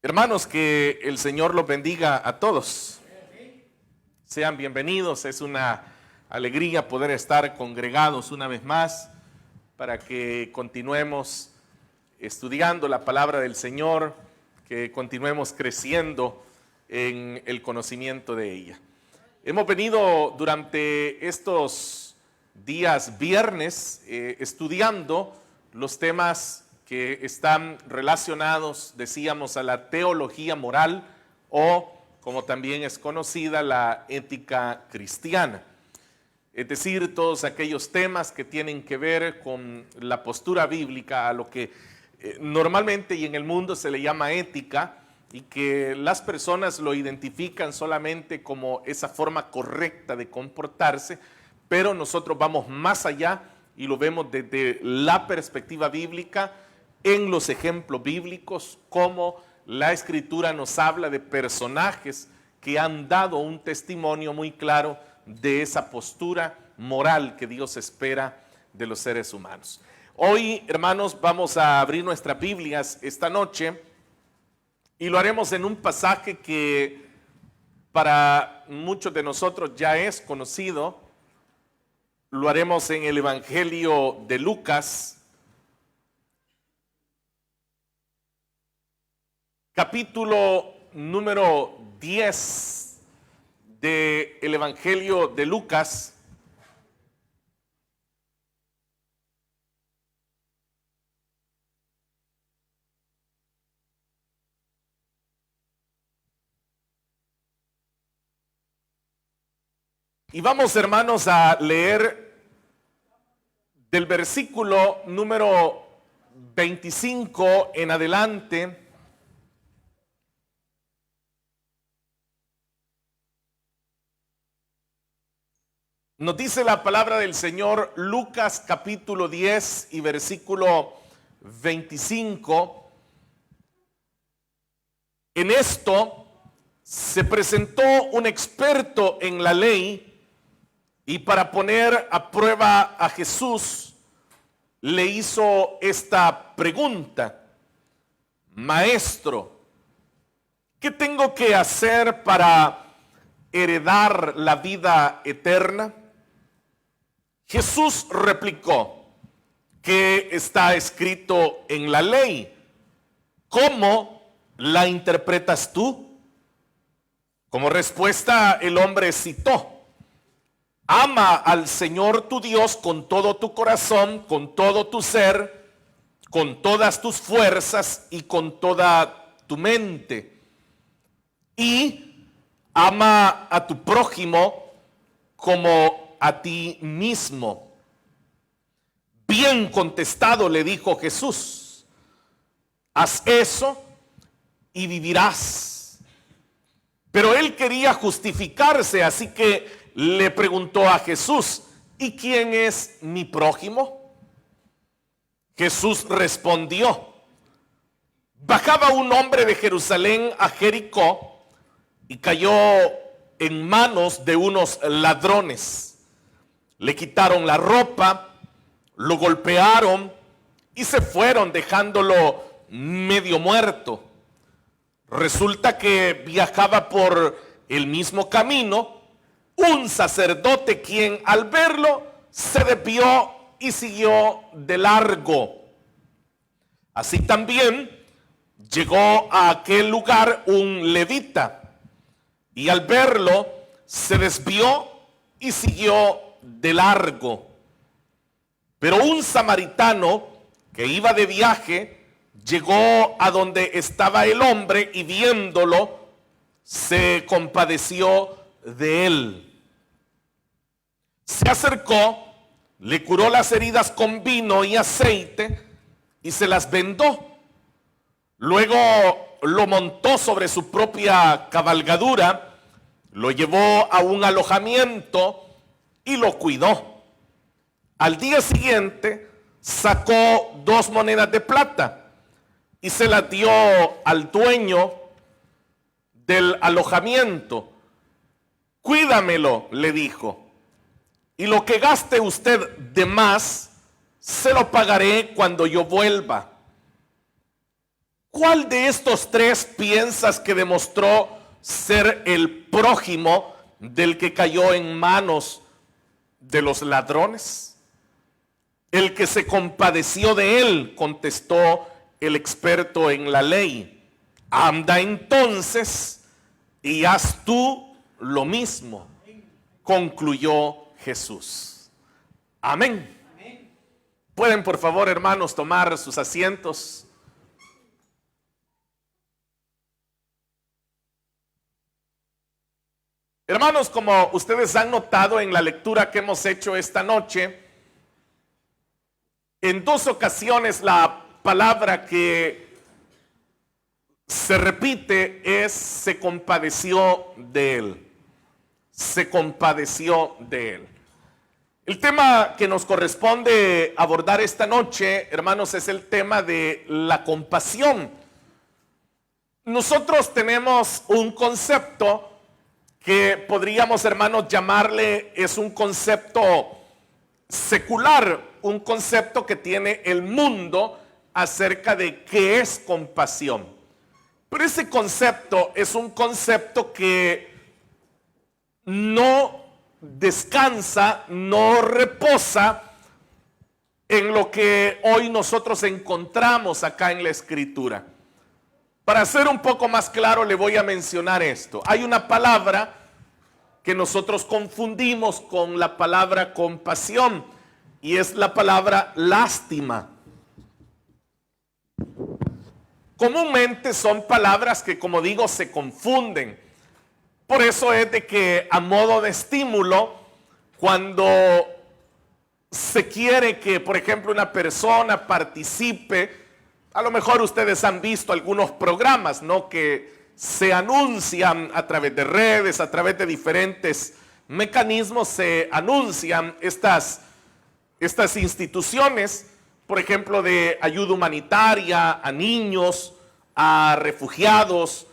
Hermanos, que el Señor los bendiga a todos. Sean bienvenidos, es una alegría poder estar congregados una vez más para que continuemos estudiando la palabra del Señor, que continuemos creciendo en el conocimiento de ella. Hemos venido durante estos días viernes estudiando los temas que están relacionados, decíamos, a la teología moral o, como también es conocida, la ética cristiana. Es decir, todos aquellos temas que tienen que ver con la postura bíblica, a lo que normalmente y en el mundo se le llama ética, y que las personas lo identifican solamente como esa forma correcta de comportarse, pero nosotros vamos más allá y lo vemos desde la perspectiva bíblica, en los ejemplos bíblicos, como la Escritura nos habla de personajes que han dado un testimonio muy claro de esa postura moral que Dios espera de los seres humanos. Hoy, hermanos, vamos a abrir nuestras Biblias esta noche y lo haremos en un pasaje que para muchos de nosotros ya es conocido. Lo haremos en el Evangelio de Lucas, capítulo número 10 del Evangelio de Lucas. Y vamos, hermanos, a leer del versículo número 25 en adelante. Nos dice la palabra del Señor, Lucas capítulo 10 y versículo 25. En esto se presentó un experto en la ley y para poner a prueba a Jesús le hizo esta pregunta: Maestro, ¿qué tengo que hacer para heredar la vida eterna? Jesús replicó: ¿qué está escrito en la ley? ¿Cómo la interpretas tú? Como respuesta, el hombre citó: ama al Señor tu Dios con todo tu corazón, con todo tu ser, con todas tus fuerzas y con toda tu mente. Y ama a tu prójimo como a ti mismo. Bien contestado, le dijo Jesús, haz eso y vivirás. Pero él quería justificarse, así que le preguntó a Jesús: ¿y quién es mi prójimo? Jesús respondió: bajaba un hombre de Jerusalén a Jericó y cayó en manos de unos ladrones. Le quitaron la ropa, lo golpearon y se fueron dejándolo medio muerto. Resulta que viajaba por el mismo camino un sacerdote, quien al verlo se desvió y siguió de largo. Así también llegó a aquel lugar un levita y al verlo se desvió y siguió de largo. Pero un samaritano que iba de viaje llegó a donde estaba el hombre y viéndolo se compadeció de él. Se acercó, le curó las heridas con vino y aceite y se las vendó. Luego lo montó sobre su propia cabalgadura, lo llevó a un alojamiento y lo cuidó. Al día siguiente sacó 2 monedas de plata y se las dio al dueño del alojamiento. Cuídamelo, le dijo, y lo que gaste usted de más se lo pagaré cuando yo vuelva. ¿Cuál de estos tres piensas que demostró ser el prójimo del que cayó en manos de los ladrones? El que se compadeció de él, contestó el experto en la ley. Anda entonces y haz tú lo mismo, concluyó Jesús. Amén. Pueden, por favor, hermanos, tomar sus asientos. Hermanos, como ustedes han notado en la lectura que hemos hecho esta noche, en dos ocasiones la palabra que se repite es se compadeció de él. Se compadeció de él. El tema que nos corresponde abordar esta noche, hermanos, es el tema de la compasión. Nosotros tenemos un concepto que podríamos, hermanos, llamarle, es un concepto secular, un concepto que tiene el mundo acerca de qué es compasión. Pero ese concepto es un concepto que no descansa, no reposa en lo que hoy nosotros encontramos acá en la Escritura. Para ser un poco más claro, le voy a mencionar esto. Hay una palabra que nosotros confundimos con la palabra compasión y es la palabra lástima. Comúnmente son palabras que, como digo, se confunden. Por eso es de que a modo de estímulo, cuando se quiere que, por ejemplo, una persona participe, a lo mejor ustedes han visto algunos programas, ¿no?, que se anuncian a través de redes, a través de diferentes mecanismos, se anuncian estas instituciones, por ejemplo, de ayuda humanitaria a niños, a refugiados.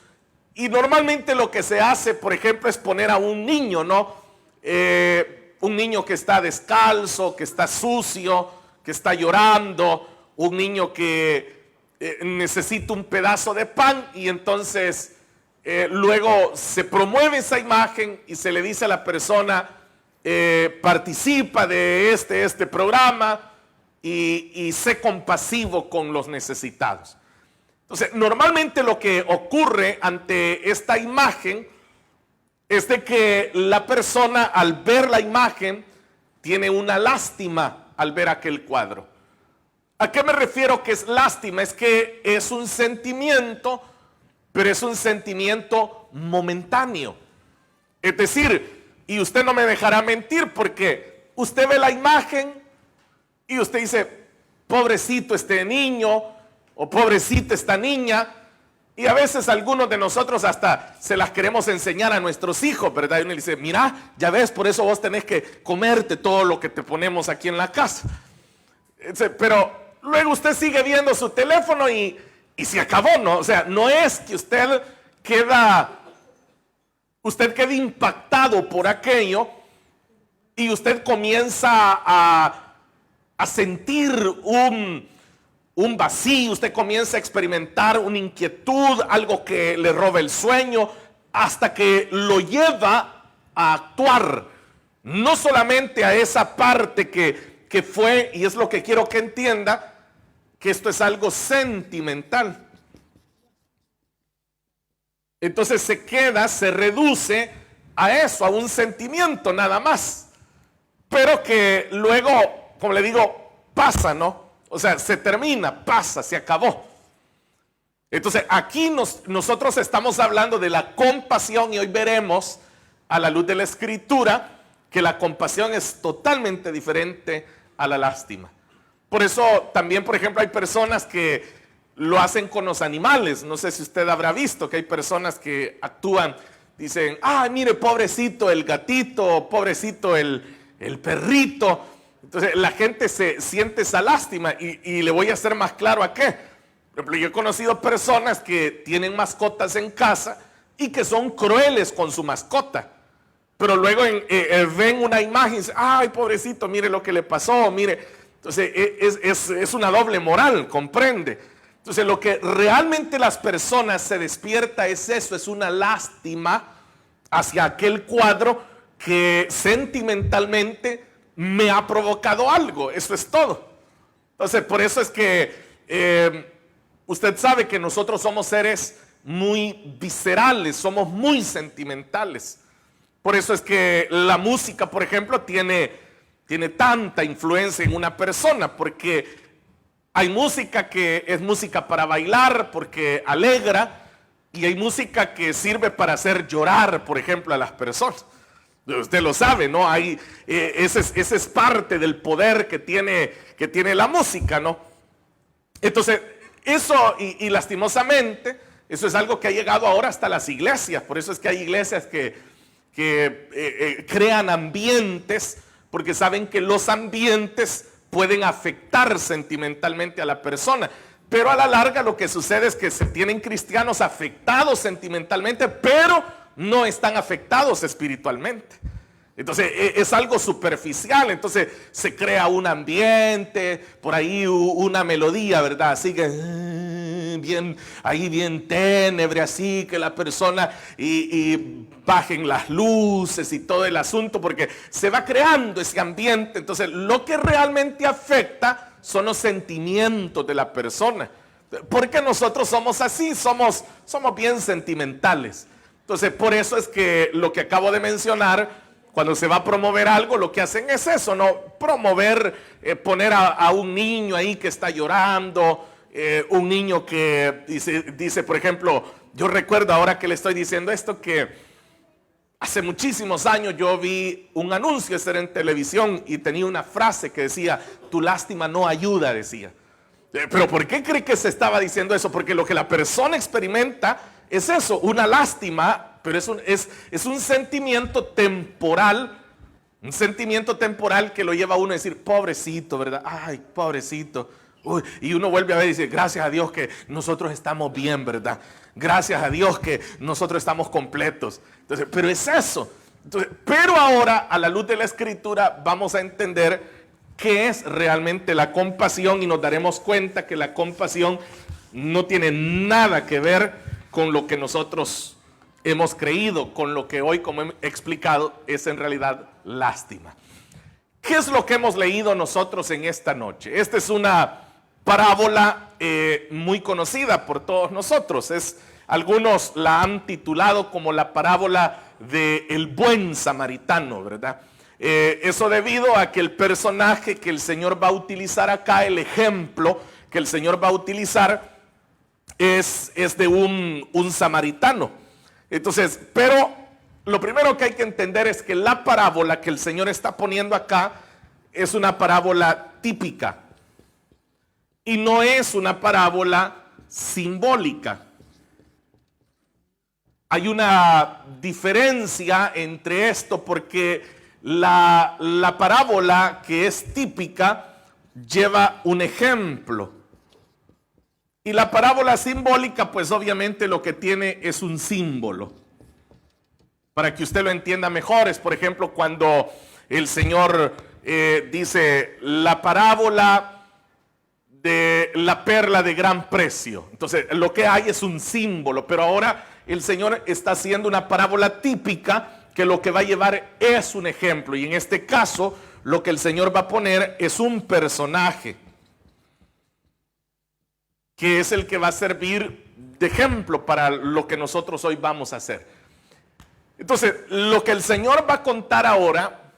Y normalmente lo que se hace, por ejemplo, es poner a un niño, ¿no? Un niño que está descalzo, que está sucio, que está llorando, un niño que necesita un pedazo de pan y entonces luego se promueve esa imagen y se le dice a la persona, participa de este programa y sé compasivo con los necesitados. Entonces, normalmente lo que ocurre ante esta imagen es de que la persona al ver la imagen tiene una lástima al ver aquel cuadro. ¿A qué me refiero que es lástima? Es que es un sentimiento, pero es un sentimiento momentáneo. Es decir, y usted no me dejará mentir porque usted ve la imagen y usted dice, pobrecito este niño o pobrecita esta niña, y a veces algunos de nosotros hasta se las queremos enseñar a nuestros hijos, ¿verdad? Y uno le dice, mira, ya ves, por eso vos tenés que comerte todo lo que te ponemos aquí en la casa. Pero luego usted sigue viendo su teléfono y se acabó, ¿no? O sea, no es que usted quede impactado por aquello y usted comienza a sentir un vacío, usted comienza a experimentar una inquietud, algo que le roba el sueño, hasta que lo lleva a actuar, no solamente a esa parte que fue, y es lo que quiero que entienda, que esto es algo sentimental. Entonces se reduce a eso, a un sentimiento nada más, pero que luego, como le digo, pasa, ¿no? O sea, se termina, pasa, se acabó. Entonces aquí nosotros estamos hablando de la compasión y hoy veremos a la luz de la Escritura que la compasión es totalmente diferente a la lástima. Por eso también, por ejemplo, hay personas que lo hacen con los animales. No sé si usted habrá visto que hay personas que actúan, dicen, mire, pobrecito el gatito, pobrecito el perrito. Entonces la gente se siente esa lástima y le voy a hacer más claro a qué. Por ejemplo, yo he conocido personas que tienen mascotas en casa y que son crueles con su mascota. Pero luego ven una imagen y dicen, ay, pobrecito, mire lo que le pasó, mire. Entonces es una doble moral, comprende. Entonces lo que realmente las personas se despierta es eso, es una lástima hacia aquel cuadro que sentimentalmente me ha provocado algo. Eso es todo. Entonces por eso es que usted sabe que nosotros somos seres muy viscerales, somos muy sentimentales. Por eso es que la música, por ejemplo, tiene tanta influencia en una persona, porque hay música que es música para bailar, porque alegra, y hay música que sirve para hacer llorar, por ejemplo, a las personas. Usted lo sabe, ¿no? Ese es parte del poder que tiene la música, ¿no? Entonces, eso, y lastimosamente, eso es algo que ha llegado ahora hasta las iglesias. Por eso es que hay iglesias que crean ambientes, porque saben que los ambientes pueden afectar sentimentalmente a la persona. Pero a la larga lo que sucede es que se tienen cristianos afectados sentimentalmente, pero no están afectados espiritualmente. Entonces es algo superficial. Entonces se crea un ambiente, por ahí una melodía, ¿verdad? Así que bien ténebre, así que la persona y bajen las luces y todo el asunto, porque se va creando ese ambiente. Entonces lo que realmente afecta son los sentimientos de la persona, porque nosotros somos así, somos bien sentimentales. Entonces por eso es que lo que acabo de mencionar, cuando se va a promover algo, lo que hacen es eso, ¿no? Promover, poner a un niño ahí que está llorando, un niño que dice, por ejemplo, yo recuerdo ahora que le estoy diciendo esto, que hace muchísimos años yo vi un anuncio, ese era en televisión, y tenía una frase que decía, tu lástima no ayuda, decía. Pero ¿por qué cree que se estaba diciendo eso? Porque lo que la persona experimenta es eso, una lástima, pero es un sentimiento temporal, que lo lleva a uno a decir, pobrecito, ¿verdad? Ay, pobrecito. Uy, y uno vuelve a ver y dice, gracias a Dios que nosotros estamos bien, ¿verdad? Gracias a Dios que nosotros estamos completos. Entonces, pero es eso. Entonces, pero ahora, a la luz de la Escritura, vamos a entender qué es realmente la compasión, y nos daremos cuenta que la compasión no tiene nada que ver con lo que nosotros hemos creído, con lo que hoy, como he explicado, es en realidad lástima. ¿Qué es lo que hemos leído nosotros en esta noche? Esta es una parábola muy conocida por todos nosotros. Algunos la han titulado como la parábola del buen samaritano, ¿verdad? Eso debido a que el personaje que el Señor va a utilizar acá, el ejemplo que el Señor va a utilizar, es de un samaritano. Entonces, pero lo primero que hay que entender es que la parábola que el Señor está poniendo acá es una parábola típica y no es una parábola simbólica. Hay una diferencia entre esto, porque la parábola que es típica lleva un ejemplo. Y la parábola simbólica, pues obviamente lo que tiene es un símbolo. Para que usted lo entienda mejor, es por ejemplo cuando el Señor dice la parábola de la perla de gran precio. Entonces lo que hay es un símbolo, pero ahora el Señor está haciendo una parábola típica que lo que va a llevar es un ejemplo. Y en este caso lo que el Señor va a poner es un personaje, que es el que va a servir de ejemplo para lo que nosotros hoy vamos a hacer. Entonces, lo que el Señor va a contar ahora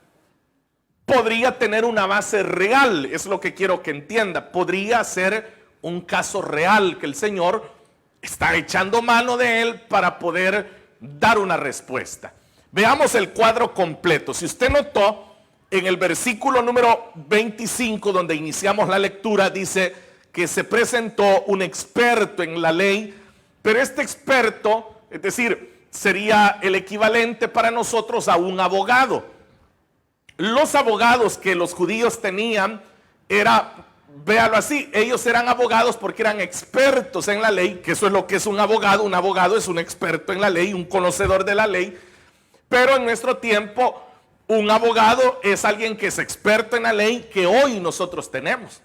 podría tener una base real, es lo que quiero que entienda. Podría ser un caso real que el Señor está echando mano de él para poder dar una respuesta. Veamos el cuadro completo. Si usted notó, en el versículo número 25, donde iniciamos la lectura, dice que se presentó un experto en la ley, pero este experto, es decir, sería el equivalente para nosotros a un abogado. Los abogados que los judíos tenían véalo así, ellos eran abogados porque eran expertos en la ley, que eso es lo que es un abogado. Un abogado es un experto en la ley, un conocedor de la ley. Pero en nuestro tiempo, un abogado es alguien que es experto en la ley que hoy nosotros tenemos.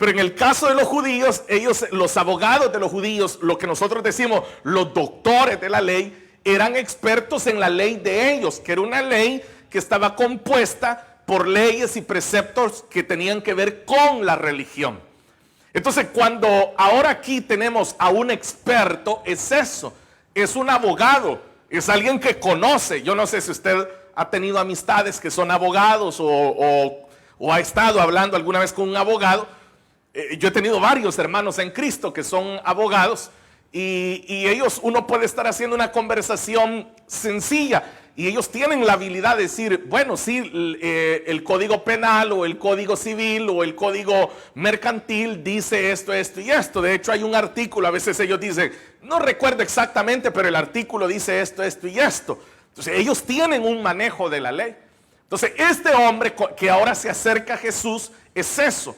Pero en el caso de los judíos, ellos, los abogados de los judíos, lo que nosotros decimos, los doctores de la ley, eran expertos en la ley de ellos, que era una ley que estaba compuesta por leyes y preceptos que tenían que ver con la religión. Entonces, cuando ahora aquí tenemos a un experto, es eso, es un abogado, es alguien que conoce. Yo no sé si usted ha tenido amistades que son abogados o ha estado hablando alguna vez con un abogado. Yo he tenido varios hermanos en Cristo que son abogados y ellos, uno puede estar haciendo una conversación sencilla y ellos tienen la habilidad de decir, bueno, sí, el código penal o el código civil o el código mercantil dice esto, esto y esto. De hecho, hay un artículo, a veces ellos dicen, no recuerdo exactamente, pero el artículo dice esto, esto y esto. Entonces, ellos tienen un manejo de la ley. Entonces, este hombre que ahora se acerca a Jesús es eso.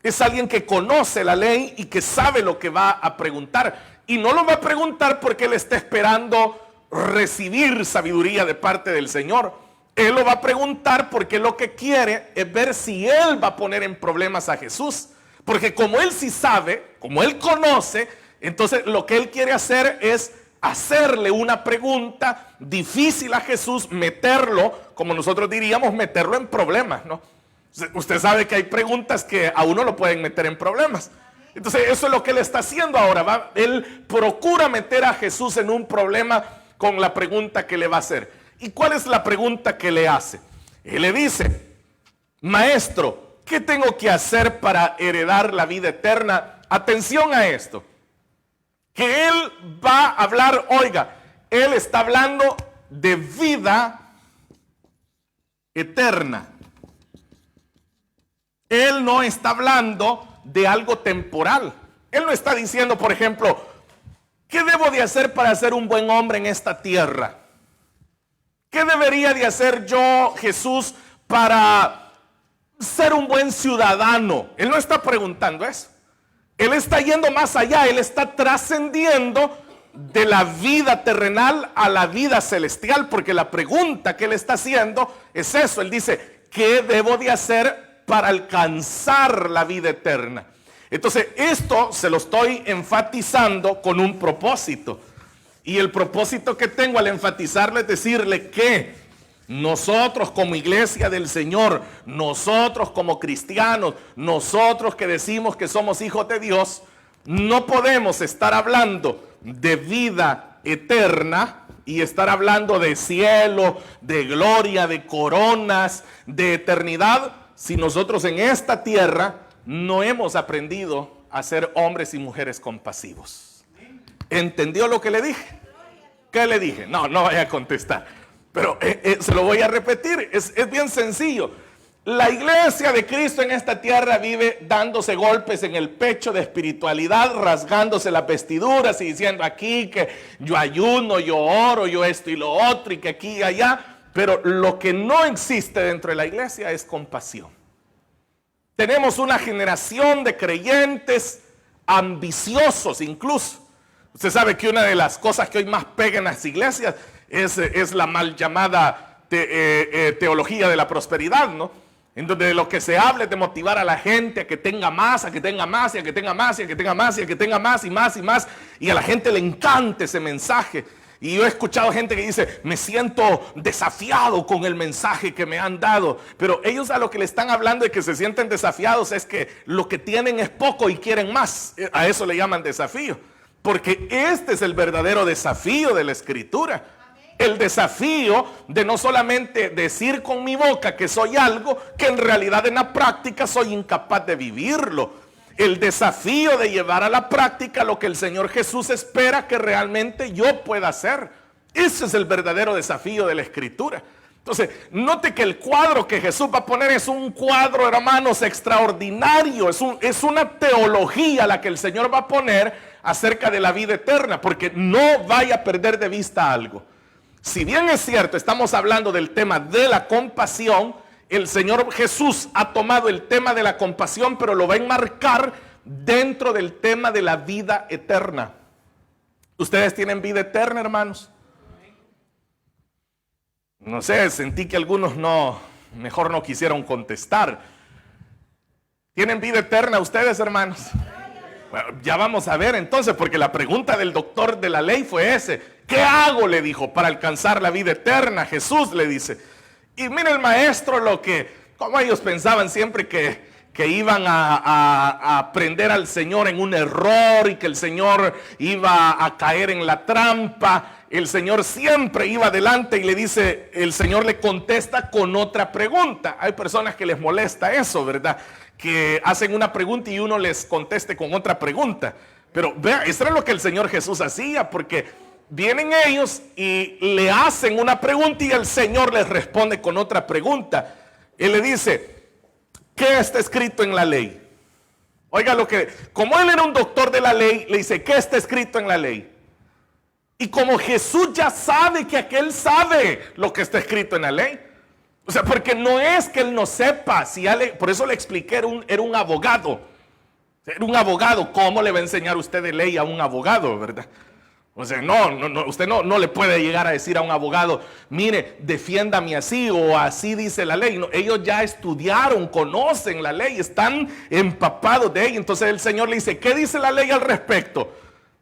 Es alguien que conoce la ley y que sabe lo que va a preguntar. Y no lo va a preguntar porque él está esperando recibir sabiduría de parte del Señor. Él lo va a preguntar porque lo que quiere es ver si él va a poner en problemas a Jesús. Porque como él sí sabe, como él conoce, entonces lo que él quiere hacer es hacerle una pregunta difícil a Jesús, meterlo, como nosotros diríamos, meterlo en problemas, ¿no? Usted sabe que hay preguntas que a uno lo pueden meter en problemas. Entonces eso es lo que él está haciendo ahora. Él procura meter a Jesús en un problema con la pregunta que le va a hacer. ¿Y cuál es la pregunta que le hace? Él le dice, maestro, ¿qué tengo que hacer para heredar la vida eterna? Atención a esto. Que él va a hablar, oiga, él está hablando de vida eterna. Él no está hablando de algo temporal. Él no está diciendo, por ejemplo, ¿qué debo de hacer para ser un buen hombre en esta tierra? ¿Qué debería de hacer yo, Jesús, para ser un buen ciudadano? Él no está preguntando eso. Él está yendo más allá. Él está trascendiendo de la vida terrenal a la vida celestial, porque la pregunta que él está haciendo es eso. Él dice, ¿qué debo de hacer para alcanzar la vida eterna? Entonces esto se lo estoy enfatizando con un propósito, y el propósito que tengo al enfatizarle es decirle que nosotros como iglesia del Señor, nosotros como cristianos, nosotros que decimos que somos hijos de Dios, no podemos estar hablando de vida eterna y estar hablando de cielo, de gloria, de coronas, de eternidad, si nosotros en esta tierra no hemos aprendido a ser hombres y mujeres compasivos. ¿Entendió lo que le dije? ¿Qué le dije? No vaya a contestar, pero se lo voy a repetir. Es bien sencillo. La iglesia de Cristo en esta tierra vive dándose golpes en el pecho de espiritualidad, rasgándose las vestiduras y diciendo aquí que yo ayuno, yo oro, yo esto y lo otro, y que aquí y allá. Pero lo que no existe dentro de la iglesia es compasión. Tenemos una generación de creyentes ambiciosos incluso. Usted sabe que una de las cosas que hoy más pega en las iglesias es la mal llamada teología de la prosperidad, ¿no? En donde de lo que se habla es de motivar a la gente a que tenga más, a que tenga más, y a que tenga más, y a que tenga más, y a que tenga más, y más, y más. Y a la gente le encanta ese mensaje. Y yo he escuchado gente que dice, me siento desafiado con el mensaje que me han dado. Pero ellos a lo que le están hablando de que se sienten desafiados es que lo que tienen es poco y quieren más. A eso le llaman desafío. Porque este es el verdadero desafío de la Escritura. El desafío de no solamente decir con mi boca que soy algo, que en realidad en la práctica soy incapaz de vivirlo. El desafío de llevar a la práctica lo que el Señor Jesús espera que realmente yo pueda hacer. Ese es el verdadero desafío de la Escritura. Entonces, note que el cuadro que Jesús va a poner es un cuadro, hermanos, extraordinario. Es una teología la que el Señor va a poner acerca de la vida eterna, porque no vaya a perder de vista algo. Si bien es cierto, estamos hablando del tema de la compasión, el Señor Jesús ha tomado el tema de la compasión, pero lo va a enmarcar dentro del tema de la vida eterna. ¿Ustedes tienen vida eterna, hermanos? No sé, sentí que algunos mejor no quisieron contestar. ¿Tienen vida eterna ustedes, hermanos? Bueno, ya vamos a ver entonces, porque la pregunta del doctor de la ley fue ese. ¿Qué hago? Le dijo, para alcanzar la vida eterna. Jesús le dice. Y mira el maestro como ellos pensaban siempre que iban a aprender al Señor en un error y que el Señor iba a caer en la trampa. El Señor siempre iba adelante y le dice, el Señor le contesta con otra pregunta. Hay personas que les molesta eso, ¿verdad? Que hacen una pregunta y uno les conteste con otra pregunta. Pero vea, eso era lo que el Señor Jesús hacía, porque vienen ellos y le hacen una pregunta y el Señor les responde con otra pregunta. Él le dice, ¿qué está escrito en la ley? Oiga como él era un doctor de la ley, le dice, ¿qué está escrito en la ley? Y como Jesús ya sabe que aquel sabe lo que está escrito en la ley. O sea, porque no es que él no sepa, por eso le expliqué, era un abogado. Era un abogado, ¿cómo le va a enseñar usted de ley a un abogado, verdad? O sea, usted no le puede llegar a decir a un abogado, mire, defiéndame así o así dice la ley. No, ellos ya estudiaron, conocen la ley, están empapados de ella. Entonces el Señor le dice, ¿qué dice la ley al respecto?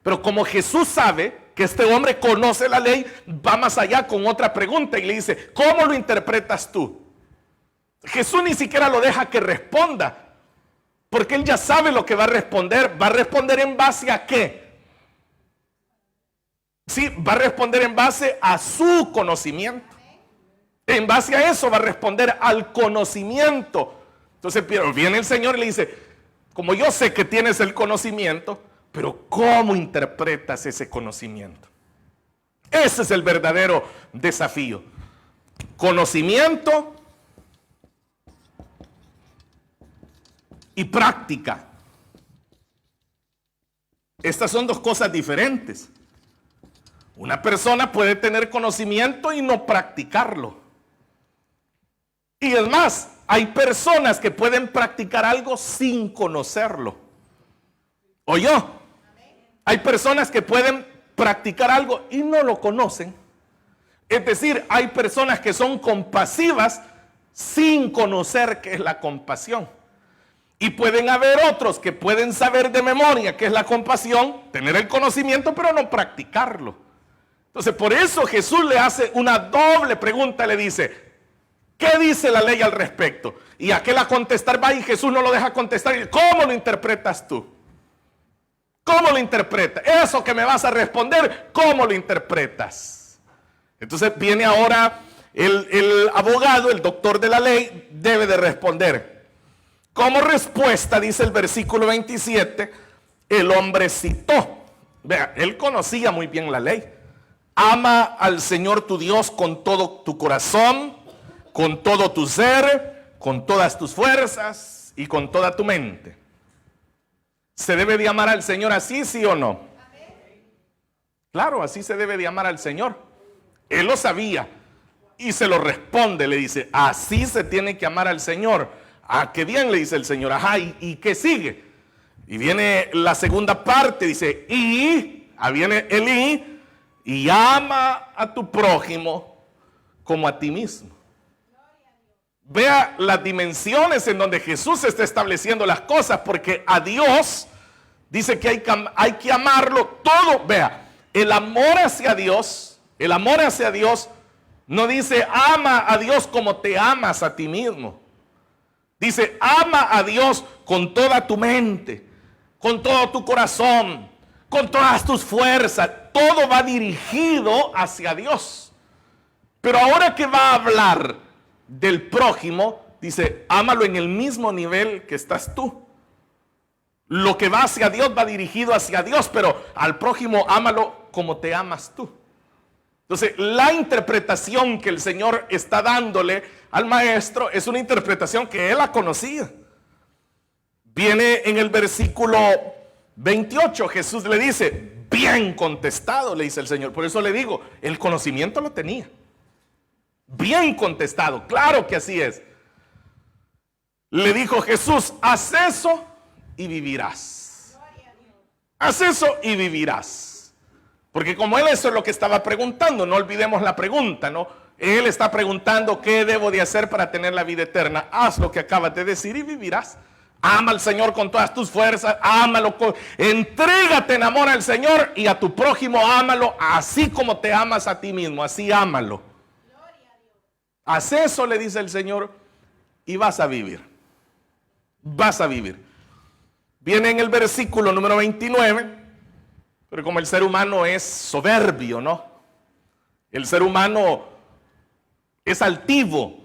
Pero como Jesús sabe que este hombre conoce la ley, va más allá con otra pregunta y le dice, ¿cómo lo interpretas tú? Jesús ni siquiera lo deja que responda, porque él ya sabe lo que va a responder. ¿Va a responder en base a qué? Sí, va a responder en base a su conocimiento. En base a eso va a responder al conocimiento. Entonces viene el Señor y le dice, como yo sé que tienes el conocimiento, pero ¿cómo interpretas ese conocimiento? Ese es el verdadero desafío. Conocimiento y práctica. Estas son dos cosas diferentes. Una persona puede tener conocimiento y no practicarlo. Y es más, hay personas que pueden practicar algo sin conocerlo. ¿Oyó? Hay personas que pueden practicar algo y no lo conocen. Es decir, hay personas que son compasivas sin conocer qué es la compasión. Y pueden haber otros que pueden saber de memoria qué es la compasión, tener el conocimiento, pero no practicarlo. Entonces, por eso Jesús le hace una doble pregunta, le dice, ¿qué dice la ley al respecto? Y aquel a contestar va y Jesús no lo deja contestar. ¿Cómo lo interpretas tú? ¿Cómo lo interpretas? Eso que me vas a responder, ¿cómo lo interpretas? Entonces viene ahora el abogado, el doctor de la ley, debe de responder. Como respuesta, dice el versículo 27, el hombre citó. Vea, él conocía muy bien la ley. Ama al Señor tu Dios con todo tu corazón, con todo tu ser, con todas tus fuerzas y con toda tu mente. ¿Se debe de amar al Señor así, sí o no? Claro, así se debe de amar al Señor. Él lo sabía y se lo responde, le dice, así se tiene que amar al Señor. Ah, qué bien, le dice el Señor. Ajá, ¿y qué sigue? Y viene la segunda parte, dice, ahí viene el y ama a tu prójimo como a ti mismo. Vea las dimensiones en donde Jesús está estableciendo las cosas, porque a Dios dice que hay que amarlo todo. Vea, el amor hacia Dios no dice ama a Dios como te amas a ti mismo. Dice ama a Dios con toda tu mente, con todo tu corazón, con todas tus fuerzas. Todo va dirigido hacia Dios. Pero ahora que va a hablar del prójimo, dice, ámalo en el mismo nivel que estás tú. Lo que va hacia Dios va dirigido hacia Dios, pero al prójimo ámalo como te amas tú. Entonces, la interpretación que el Señor está dándole al maestro es una interpretación que él la conocía. Viene en el versículo 28, Jesús le dice, bien contestado, le dice el Señor. Por eso le digo, el conocimiento lo tenía. Bien contestado, claro que así es. Le dijo Jesús, haz eso y vivirás. Haz eso y vivirás. Porque como él eso es lo que estaba preguntando, no olvidemos la pregunta, ¿no? Él está preguntando qué debo de hacer para tener la vida eterna. Haz lo que acabas de decir y vivirás. Ama al Señor con todas tus fuerzas, ámalo, entrégate en amor al Señor y a tu prójimo ámalo así como te amas a ti mismo, así ámalo. Haz eso, le dice el Señor, y vas a vivir. Vas a vivir. Viene en el versículo número 29, pero como el ser humano es soberbio, ¿no? El ser humano es altivo.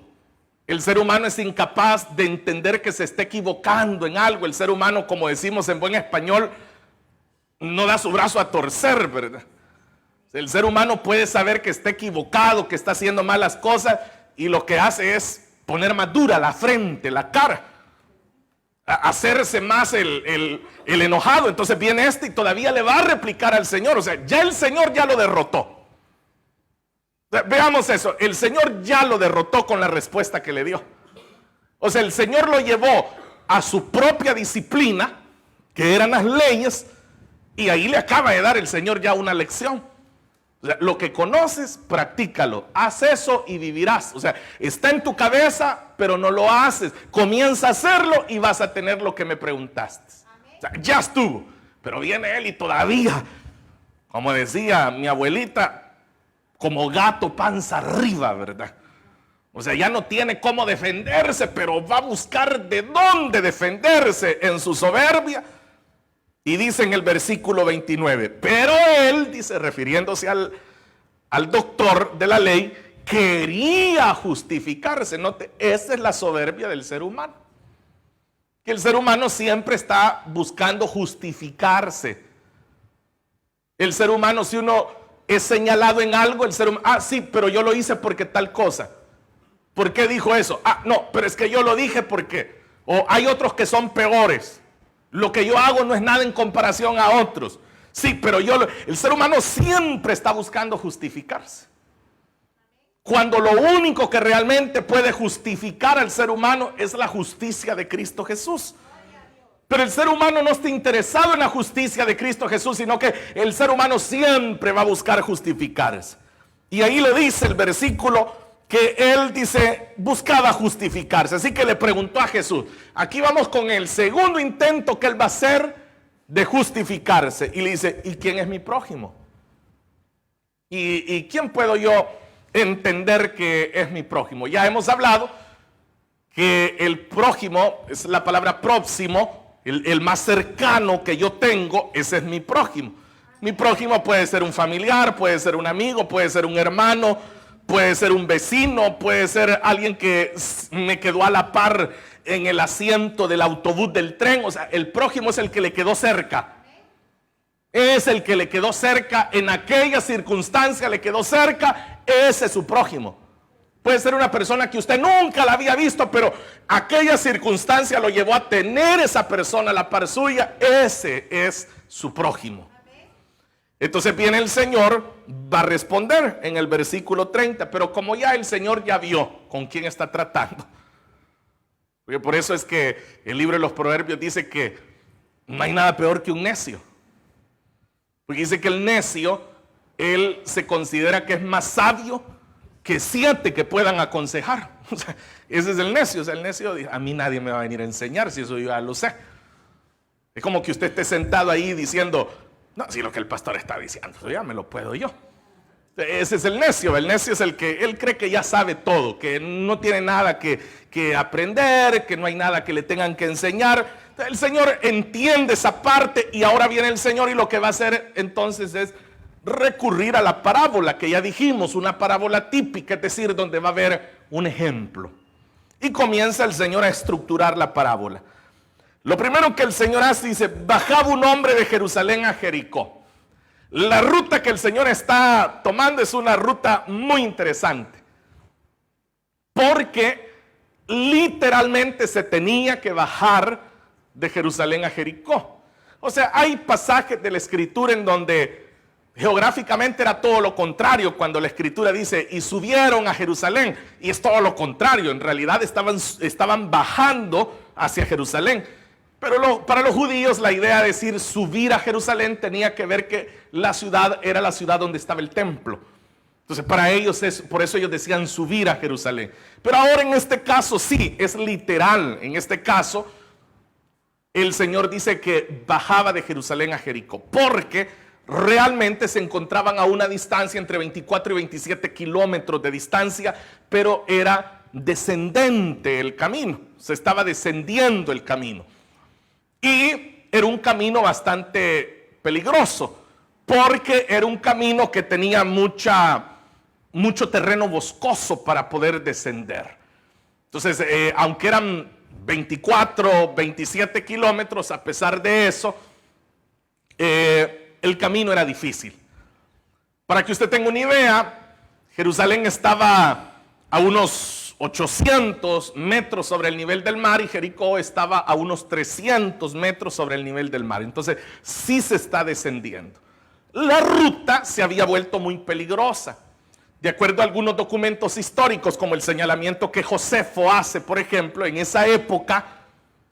El ser humano es incapaz de entender que se está equivocando en algo. El ser humano, como decimos en buen español, no da su brazo a torcer, ¿verdad? El ser humano puede saber que está equivocado, que está haciendo malas cosas, y lo que hace es poner más dura la frente, la cara, hacerse más el enojado. Entonces viene y todavía le va a replicar al Señor. O sea, ya el Señor ya lo derrotó. Veamos eso, el Señor ya lo derrotó con la respuesta que le dio. O sea, el Señor lo llevó a su propia disciplina, que eran las leyes, y ahí le acaba de dar el Señor ya una lección. O sea, lo que conoces, practícalo, haz eso y vivirás. O sea, está en tu cabeza, pero no lo haces. Comienza a hacerlo y vas a tener lo que me preguntaste. O sea, ya estuvo, pero viene Él y todavía, como decía mi abuelita, como gato panza arriba, ¿verdad? O sea, ya no tiene cómo defenderse, pero va a buscar de dónde defenderse en su soberbia. Y dice en el versículo 29, pero él, dice, refiriéndose al doctor de la ley, quería justificarse. Note, esa es la soberbia del ser humano. Que el ser humano siempre está buscando justificarse. El ser humano, si uno es señalado en algo, el ser humano, sí, pero yo lo hice porque tal cosa. ¿Por qué dijo eso? No, pero es que yo lo dije porque, o hay otros que son peores. Lo que yo hago no es nada en comparación a otros. Sí, pero el ser humano siempre está buscando justificarse. Cuando lo único que realmente puede justificar al ser humano es la justicia de Cristo Jesús. Pero el ser humano no está interesado en la justicia de Cristo Jesús, sino que el ser humano siempre va a buscar justificarse. Y ahí lo dice el versículo, que él dice, buscaba justificarse. Así que le preguntó a Jesús. Aquí vamos con el segundo intento que él va a hacer de justificarse. Y le dice, ¿y quién es mi prójimo? ¿Y quién puedo yo entender que es mi prójimo? Ya hemos hablado que el prójimo es la palabra próximo. El más cercano que yo tengo, ese es mi prójimo. Mi prójimo puede ser un familiar, puede ser un amigo, puede ser un hermano, puede ser un vecino, puede ser alguien que me quedó a la par en el asiento del autobús, del tren. O sea, el prójimo es el que le quedó cerca. Es el que le quedó cerca, en aquella circunstancia le quedó cerca, ese es su prójimo. Puede ser una persona que usted nunca la había visto, pero aquella circunstancia lo llevó a tener esa persona a la par suya. Ese es su prójimo. Entonces viene el Señor, va a responder en el versículo 30, pero como ya el Señor ya vio con quién está tratando. Porque por eso es que el libro de los Proverbios dice que no hay nada peor que un necio. Porque dice que el necio, él se considera que es más sabio que 7 que puedan aconsejar. O sea, ese es el necio. O sea, el necio dice, a mí nadie me va a venir a enseñar si eso yo ya lo sé. Es como que usted esté sentado ahí diciendo, no, si lo que el pastor está diciendo, eso ya me lo puedo yo. Ese es el necio. El necio es el que él cree que ya sabe todo, que no tiene nada que aprender, que no hay nada que le tengan que enseñar. El Señor entiende esa parte y ahora viene el Señor y lo que va a hacer entonces es recurrir a la parábola que ya dijimos, una parábola típica, es decir, donde va a haber un ejemplo. Y comienza el Señor a estructurar la parábola. Lo primero que el Señor hace, dice, bajaba un hombre de Jerusalén a Jericó. La ruta que el Señor está tomando es una ruta muy interesante, porque literalmente se tenía que bajar de Jerusalén a Jericó. O sea, hay pasajes de la Escritura en donde geográficamente era todo lo contrario, cuando la Escritura dice, y subieron a Jerusalén, y es todo lo contrario, en realidad estaban bajando hacia Jerusalén. Pero para los judíos la idea de decir subir a Jerusalén tenía que ver que la ciudad era la ciudad donde estaba el templo. Entonces para ellos por eso ellos decían subir a Jerusalén. Pero ahora en este caso sí, es literal. En este caso el Señor dice que bajaba de Jerusalén a Jericó, porque realmente se encontraban a una distancia entre 24 y 27 kilómetros de distancia, pero era descendente el camino, se estaba descendiendo el camino. Y era un camino bastante peligroso, porque era un camino que tenía mucho terreno boscoso para poder descender. Entonces, aunque eran 24, 27 kilómetros, a pesar de eso, el camino era difícil. Para que usted tenga una idea, Jerusalén estaba a unos 800 metros sobre el nivel del mar y Jericó estaba a unos 300 metros sobre el nivel del mar. Entonces, sí se está descendiendo. La ruta se había vuelto muy peligrosa. De acuerdo a algunos documentos históricos, como el señalamiento que Josefo hace, por ejemplo, en esa época,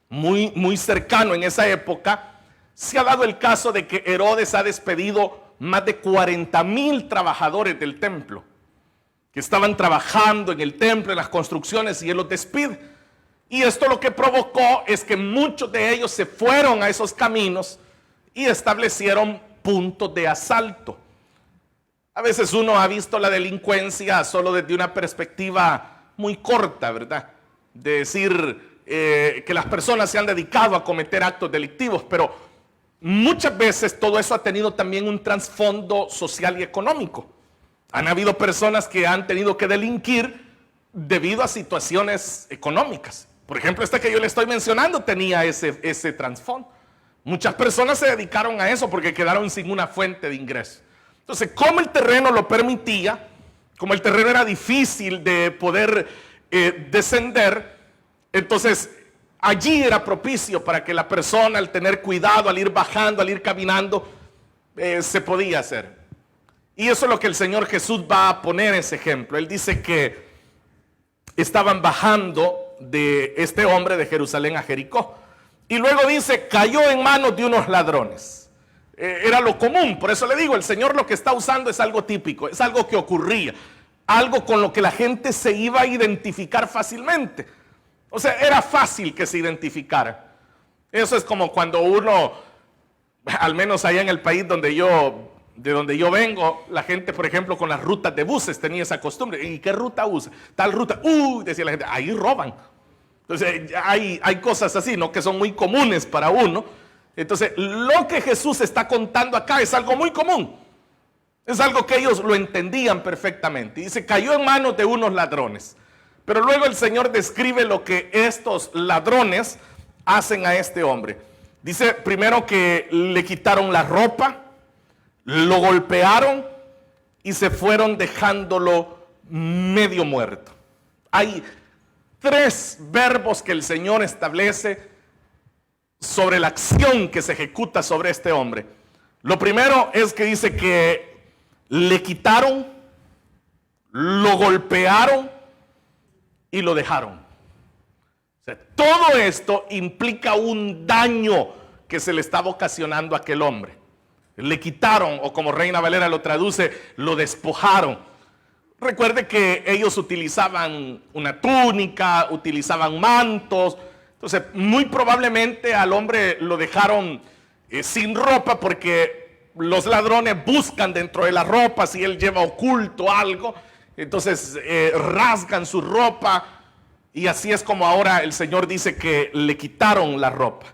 muy cercano en esa época, se ha dado el caso de que Herodes ha despedido más de 40,000 trabajadores del templo, que estaban trabajando en el templo, en las construcciones, y él los despide. Y esto lo que provocó es que muchos de ellos se fueron a esos caminos y establecieron puntos de asalto. A veces uno ha visto la delincuencia solo desde una perspectiva muy corta, ¿verdad? De decir que las personas se han dedicado a cometer actos delictivos, pero muchas veces todo eso ha tenido también un trasfondo social y económico. Han habido personas que han tenido que delinquir debido a situaciones económicas. Por ejemplo, esta que yo le estoy mencionando tenía ese trasfondo. Muchas personas se dedicaron a eso porque quedaron sin una fuente de ingreso. Entonces, como el terreno lo permitía, como el terreno era difícil de poder descender, entonces allí era propicio para que la persona, al tener cuidado, al ir bajando, al ir caminando, se podía hacer. Y eso es lo que el Señor Jesús va a poner ese ejemplo. Él dice que estaban bajando de este hombre de Jerusalén a Jericó. Y luego dice, cayó en manos de unos ladrones. Era lo común, por eso le digo, el Señor lo que está usando es algo típico, es algo que ocurría, algo con lo que la gente se iba a identificar fácilmente. O sea, era fácil que se identificara. Eso es como cuando uno, al menos allá en el país de donde yo vengo, la gente, por ejemplo, con las rutas de buses tenía esa costumbre. ¿Y qué ruta usa? Tal ruta. Decía la gente, ahí roban. Entonces hay cosas así, ¿no? Que son muy comunes para uno. Entonces, lo que Jesús está contando acá es algo muy común. Es algo que ellos lo entendían perfectamente. Dice, cayó en manos de unos ladrones. Pero luego el Señor describe lo que estos ladrones hacen a este hombre. Dice primero que le quitaron la ropa, lo golpearon y se fueron dejándolo medio muerto. Hay 3 verbos que el Señor establece sobre la acción que se ejecuta sobre este hombre. Lo primero es que dice que le quitaron, lo golpearon y lo dejaron. O sea, todo esto implica un daño que se le estaba ocasionando a aquel hombre. Le quitaron, o como Reina Valera lo traduce, lo despojaron. Recuerde que ellos utilizaban una túnica, utilizaban mantos. Entonces, muy probablemente al hombre lo dejaron sin ropa porque los ladrones buscan dentro de la ropa si él lleva oculto algo. Entonces, rasgan su ropa y así es como ahora el Señor dice que le quitaron la ropa.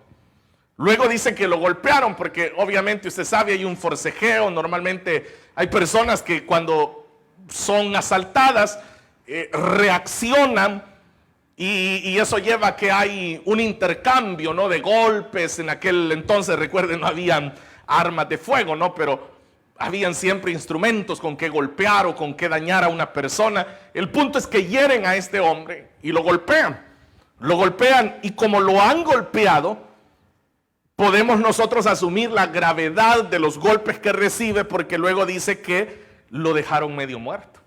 Luego dice que lo golpearon porque obviamente usted sabe hay un forcejeo. Normalmente hay personas que cuando son asaltadas reaccionan. Y eso lleva a que hay un intercambio, ¿no?, de golpes. En aquel entonces, recuerden, no habían armas de fuego, ¿no? Pero habían siempre instrumentos con que golpear o con que dañar a una persona. El punto es que hieren a este hombre y lo golpean. Lo golpean y como lo han golpeado, podemos nosotros asumir la gravedad de los golpes que recibe porque luego dice que lo dejaron medio muerto.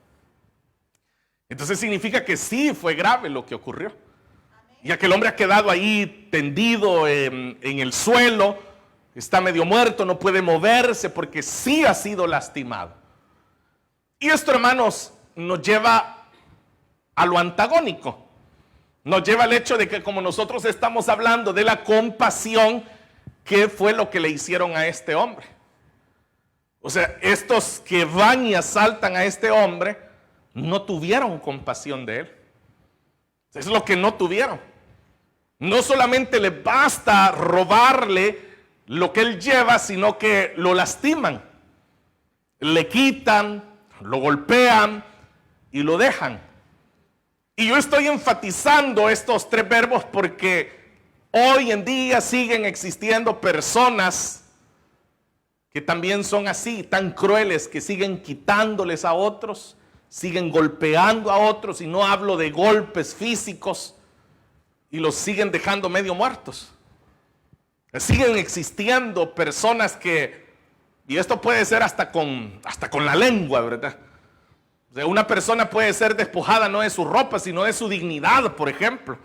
Entonces significa que sí fue grave lo que ocurrió. Y aquel hombre ha quedado ahí tendido en el suelo, está medio muerto, no puede moverse porque sí ha sido lastimado. Y esto, hermanos, nos lleva a lo antagónico. Nos lleva al hecho de que como nosotros estamos hablando de la compasión, ¿qué fue lo que le hicieron a este hombre? O sea, estos que van y asaltan a este hombre no tuvieron compasión de él. Es lo que no tuvieron. No solamente le basta robarle lo que él lleva, sino que lo lastiman. Le quitan, lo golpean y lo dejan. Y yo estoy enfatizando estos tres verbos porque hoy en día siguen existiendo personas que también son así, tan crueles, que siguen quitándoles a otros, siguen golpeando a otros, y no hablo de golpes físicos, y los siguen dejando medio muertos. Siguen existiendo personas que, y esto puede ser hasta con la lengua, ¿verdad? O sea, una persona puede ser despojada no de su ropa, sino de su dignidad, por ejemplo.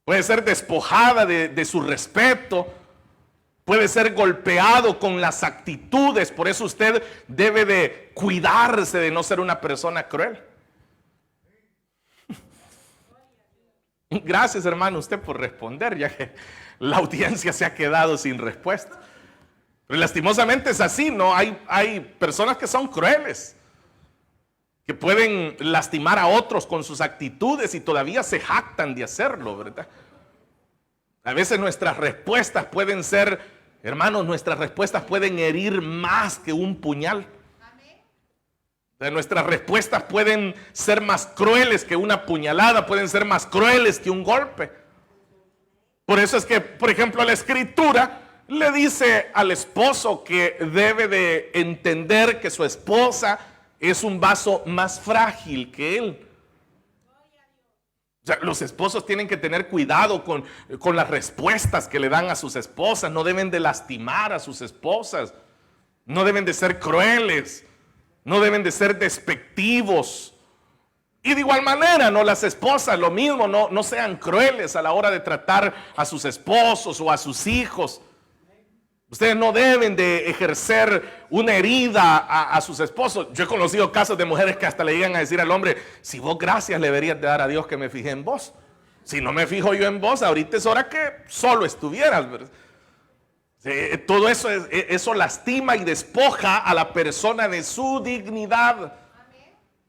Puede ser despojada de su respeto. Puede ser golpeado con las actitudes. Por eso usted debe de cuidarse de no ser una persona cruel. Gracias, hermano, usted por responder, ya que la audiencia se ha quedado sin respuesta. Pero lastimosamente es así, ¿no? Hay personas que son crueles, que pueden lastimar a otros con sus actitudes y todavía se jactan de hacerlo, ¿verdad? A veces nuestras respuestas pueden ser, hermanos, nuestras respuestas pueden herir más que un puñal. O sea, nuestras respuestas pueden ser más crueles que una puñalada, pueden ser más crueles que un golpe. Por eso es que, por ejemplo, la Escritura le dice al esposo que debe de entender que su esposa es un vaso más frágil que él. O sea, los esposos tienen que tener cuidado con las respuestas que le dan a sus esposas. No deben de lastimar a sus esposas. No deben de ser crueles. No deben de ser despectivos. Y de igual manera, no, las esposas, lo mismo, no sean crueles a la hora de tratar a sus esposos o a sus hijos. Ustedes no deben de ejercer una herida a sus esposos. Yo he conocido casos de mujeres que hasta le llegan a decir al hombre: si vos gracias le deberías de dar a Dios que me fijé en vos. Si no me fijo yo en vos, ahorita es hora que solo estuvieras, ¿verdad? Todo eso, eso lastima y despoja a la persona de su dignidad.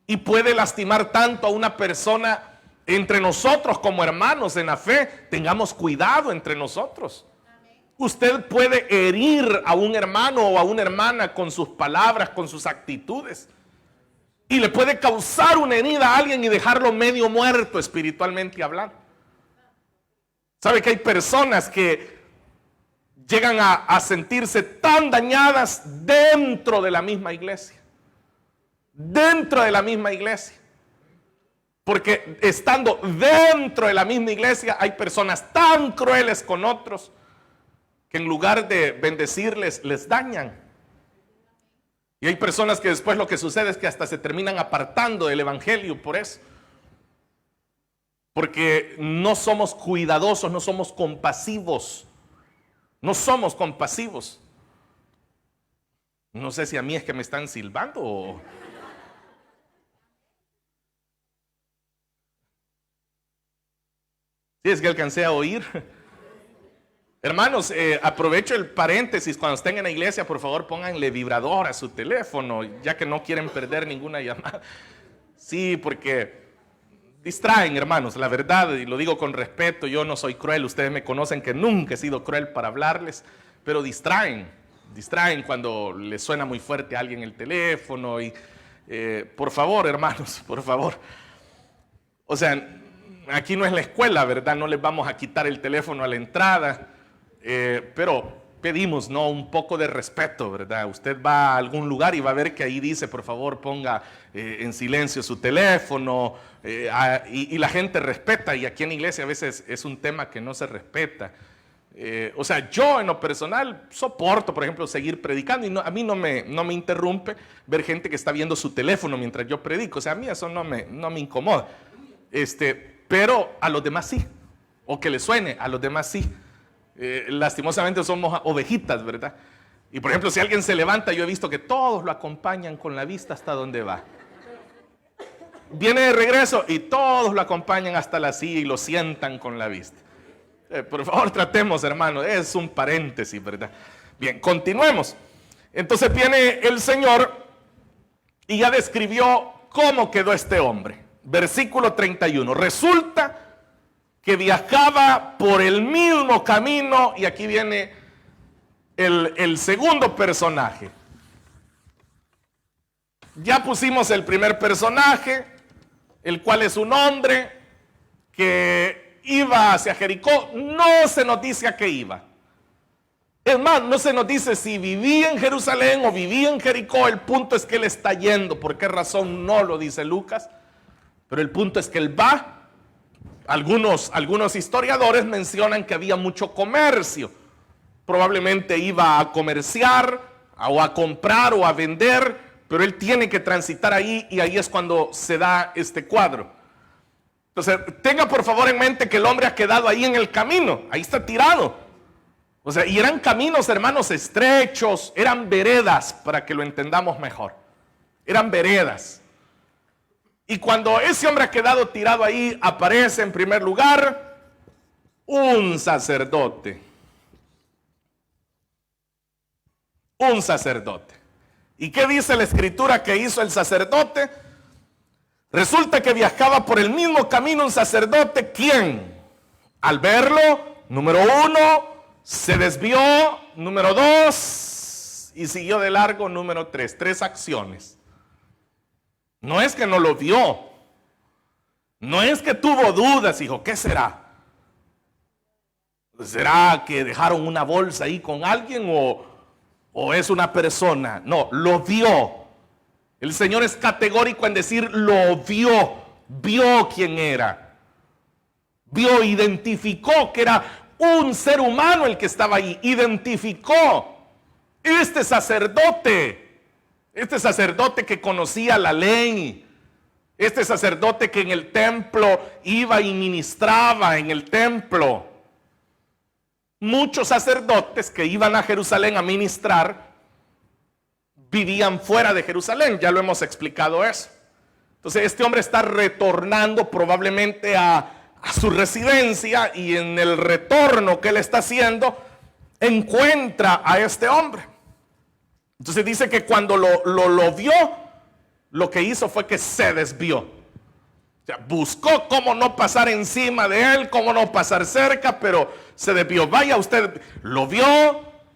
Y puede lastimar tanto a una persona entre nosotros como hermanos en la fe. Tengamos cuidado entre nosotros. Usted puede herir a un hermano o a una hermana con sus palabras, con sus actitudes. Y le puede causar una herida a alguien y dejarlo medio muerto espiritualmente hablando. ¿Sabe que hay personas que llegan a sentirse tan dañadas dentro de la misma iglesia? Dentro de la misma iglesia. Porque estando dentro de la misma iglesia hay personas tan crueles con otros que en lugar de bendecirles, les dañan. Y hay personas que después lo que sucede es que hasta se terminan apartando del evangelio por eso. Porque no somos cuidadosos, no somos compasivos. No somos compasivos. No sé si a mí es que me están silbando o... Sí, es que alcancé a oír. Hermanos, aprovecho el paréntesis. Cuando estén en la iglesia, por favor, pónganle vibrador a su teléfono, ya que no quieren perder ninguna llamada. Sí, porque distraen, hermanos, la verdad, y lo digo con respeto. Yo no soy cruel, ustedes me conocen que nunca he sido cruel para hablarles, pero distraen cuando les suena muy fuerte a alguien el teléfono. Y por favor, hermanos, por favor. O sea, aquí no es la escuela, ¿verdad? No les vamos a quitar el teléfono a la entrada. Pero pedimos, ¿no?, un poco de respeto, ¿verdad? Usted va a algún lugar y va a ver que ahí dice: por favor, ponga en silencio su teléfono, y la gente respeta. Y aquí en la iglesia a veces es un tema que no se respeta. O sea, yo en lo personal soporto, por ejemplo, seguir predicando, y a mí no me interrumpe ver gente que está viendo su teléfono mientras yo predico. O sea, a mí eso no me incomoda. Pero a los demás sí, o que les suene, a los demás sí. Lastimosamente somos ovejitas, ¿verdad? Y por ejemplo, si alguien se levanta, yo he visto que todos lo acompañan con la vista hasta donde va. viene de regreso y todos lo acompañan hasta la silla y lo sientan con la vista. Por favor, tratemos, hermano, es un paréntesis, ¿verdad? Bien, continuemos. Entonces viene el Señor y ya describió cómo quedó este hombre. Versículo 31. Resulta que viajaba por el mismo camino, y aquí viene el segundo personaje. Ya pusimos el primer personaje, el cual es un hombre que iba hacia Jericó. No se nos dice a qué iba. Es más, no se nos dice si vivía en Jerusalén o vivía en Jericó. El punto es que él está yendo. ¿Por qué razón? No lo dice Lucas. Pero el punto es que él va. Algunos historiadores mencionan que había mucho comercio. Probablemente iba a comerciar o a comprar o a vender, pero él tiene que transitar ahí, y ahí es cuando se da este cuadro. Entonces, tenga por favor en mente que el hombre ha quedado ahí en el camino, ahí está tirado. O sea, y eran caminos, hermanos, estrechos, eran veredas, para que lo entendamos mejor. Eran veredas. Y cuando ese hombre ha quedado tirado ahí, aparece en primer lugar un sacerdote. Un sacerdote. ¿Y qué dice la escritura que hizo el sacerdote? Resulta que viajaba por el mismo camino un sacerdote. ¿Quién? Al verlo, número 1, se desvió, número 2, y siguió de largo, número 3. 3 acciones. No es que no lo vio. No es que tuvo dudas, hijo. ¿Qué será? ¿Será que dejaron una bolsa ahí con alguien o es una persona? No, lo vio. El Señor es categórico en decir lo vio. Vio quién era. Vio, identificó que era un ser humano el que estaba ahí. Identificó este sacerdote que conocía la ley, este sacerdote que en el templo iba y ministraba en el templo. Muchos sacerdotes que iban a Jerusalén a ministrar vivían fuera de Jerusalén, ya lo hemos explicado eso. Entonces este hombre está retornando probablemente a su residencia, y en el retorno que él está haciendo encuentra a este hombre. Entonces dice que cuando lo vio, lo que hizo fue que se desvió. O sea, buscó cómo no pasar encima de él, cómo no pasar cerca, pero se desvió. Vaya usted, lo vio,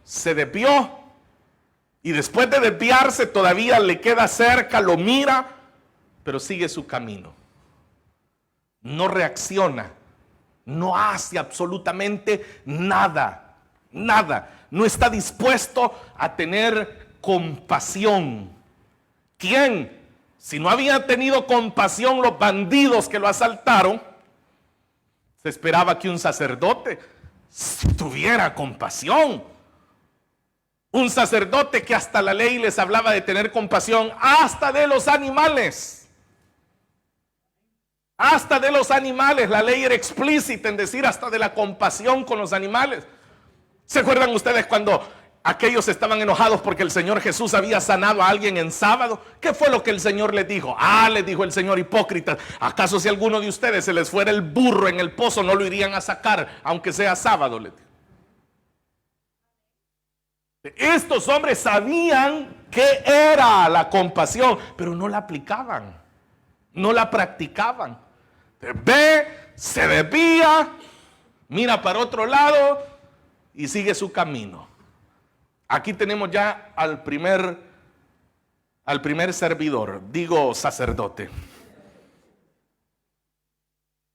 se desvió, y después de desviarse todavía le queda cerca, lo mira, pero sigue su camino. No reacciona, no hace absolutamente nada, nada. No está dispuesto a tener compasión. ¿Quién? Si no había tenido compasión los bandidos que lo asaltaron, se esperaba que un sacerdote tuviera compasión. Un sacerdote que hasta la ley les hablaba de tener compasión hasta de los animales. Hasta de los animales. La ley era explícita en decir hasta de la compasión con los animales. ¿Se acuerdan ustedes cuando aquellos estaban enojados porque el Señor Jesús había sanado a alguien en sábado? ¿Qué fue lo que el Señor les dijo? Les dijo el Señor: hipócritas, ¿acaso si a alguno de ustedes se les fuera el burro en el pozo, no lo irían a sacar aunque sea sábado? Les dijo. Estos hombres sabían qué era la compasión, pero no la aplicaban, no la practicaban. Ve, se desvía, mira para otro lado y sigue su camino. Aquí tenemos ya al primer servidor, digo sacerdote,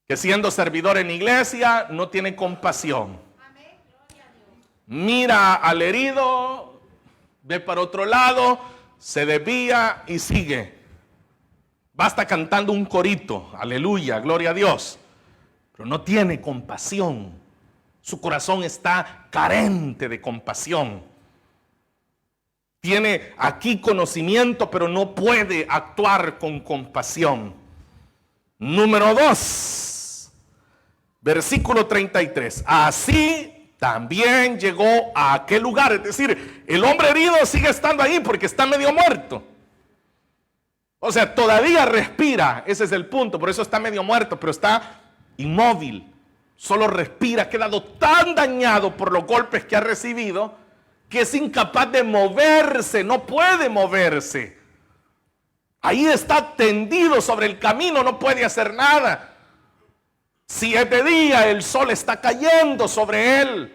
que siendo servidor en iglesia no tiene compasión. Mira al herido, ve para otro lado, se desvía y sigue. Basta cantando un corito, aleluya, gloria a Dios, pero no tiene compasión. Su corazón está carente de compasión. Tiene aquí conocimiento, pero no puede actuar con compasión. Número 2, versículo 33. Así también llegó a aquel lugar. Es decir, el hombre herido sigue estando ahí porque está medio muerto. O sea, todavía respira, ese es el punto, por eso está medio muerto, pero está inmóvil, solo respira, ha quedado tan dañado por los golpes que ha recibido que es incapaz de moverse, no puede moverse. Ahí está tendido sobre el camino, no puede hacer nada. Si es de día, el sol está cayendo sobre él.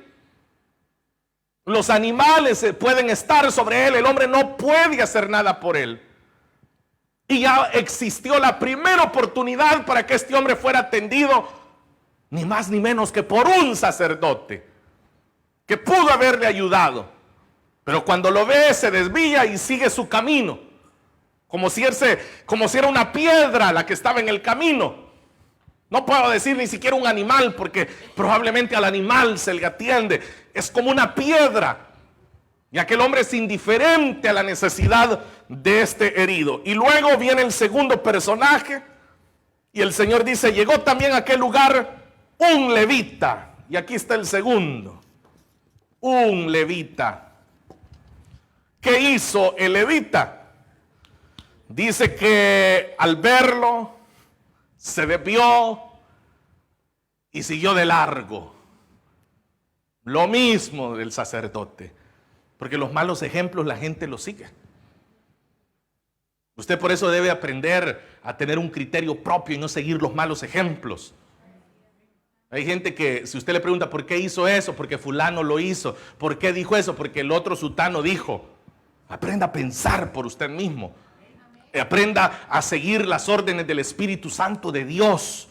Los animales pueden estar sobre él, el hombre no puede hacer nada por él. Y ya existió la primera oportunidad para que este hombre fuera atendido, ni más ni menos que por un sacerdote, que pudo haberle ayudado. Pero cuando lo ve, se desvía y sigue su camino, como si era una piedra la que estaba en el camino. No puedo decir ni siquiera un animal, porque probablemente al animal se le atiende. Es como una piedra. Y aquel hombre es indiferente a la necesidad de este herido. Y luego viene el segundo personaje. Y el Señor dice, llegó también a aquel lugar un levita. Y aquí está el segundo. Un levita. ¿Qué hizo el levita? Dice que al verlo se desvió y siguió de largo. Lo mismo del sacerdote. Porque los malos ejemplos la gente los sigue. Usted por eso debe aprender a tener un criterio propio y no seguir los malos ejemplos. Hay gente que si usted le pregunta ¿por qué hizo eso? Porque fulano lo hizo. ¿Por qué dijo eso? Porque el otro sutano dijo. Aprenda a pensar por usted mismo. Aprenda a seguir las órdenes del Espíritu Santo de Dios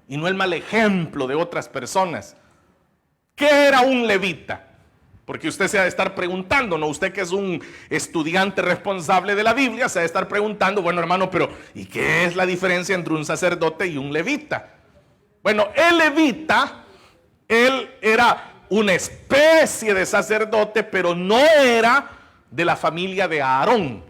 y no el mal ejemplo de otras personas. ¿Qué era un levita? Porque usted se ha de estar preguntando, ¿no? Usted que es un estudiante responsable de la Biblia, se ha de estar preguntando, bueno hermano, pero ¿y qué es la diferencia entre un sacerdote y un levita? Bueno, el levita, él era una especie de sacerdote, pero no era de la familia de Aarón.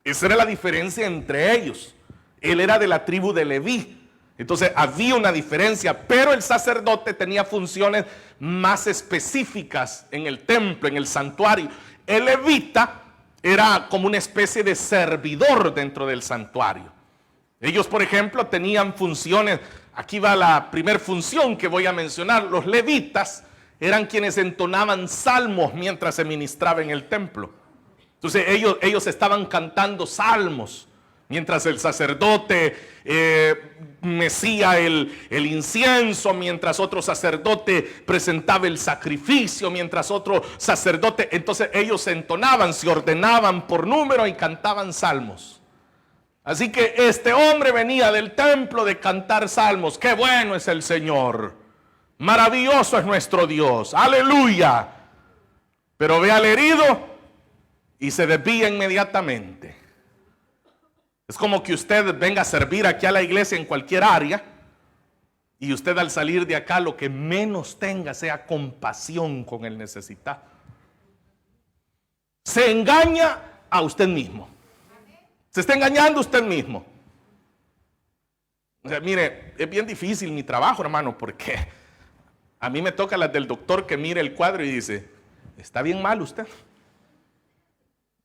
Esa era la diferencia entre ellos. Él era de la tribu de Leví. Entonces había una diferencia, pero el sacerdote tenía funciones más específicas en el templo, en el santuario. El levita era como una especie de servidor dentro del santuario. Ellos, por ejemplo, tenían funciones. Aquí va la primera función que voy a mencionar. Los levitas eran quienes entonaban salmos mientras se ministraba en el templo. Entonces ellos estaban cantando salmos mientras el sacerdote mecía el incienso, mientras otro sacerdote presentaba el sacrificio, mientras otro sacerdote, entonces ellos se entonaban, se ordenaban por número y cantaban salmos. Así que este hombre venía del templo de cantar salmos. ¡Qué bueno es el Señor! Maravilloso es nuestro Dios. ¡Aleluya! Pero ve al herido y se desvía inmediatamente. Es como que usted venga a servir aquí a la iglesia en cualquier área y usted al salir de acá lo que menos tenga sea compasión con el necesitado. Se engaña a usted mismo. Se está engañando usted mismo. O sea, mire, es bien difícil mi trabajo, hermano, porque a mí me toca las del doctor que mire el cuadro y dice, está bien mal usted.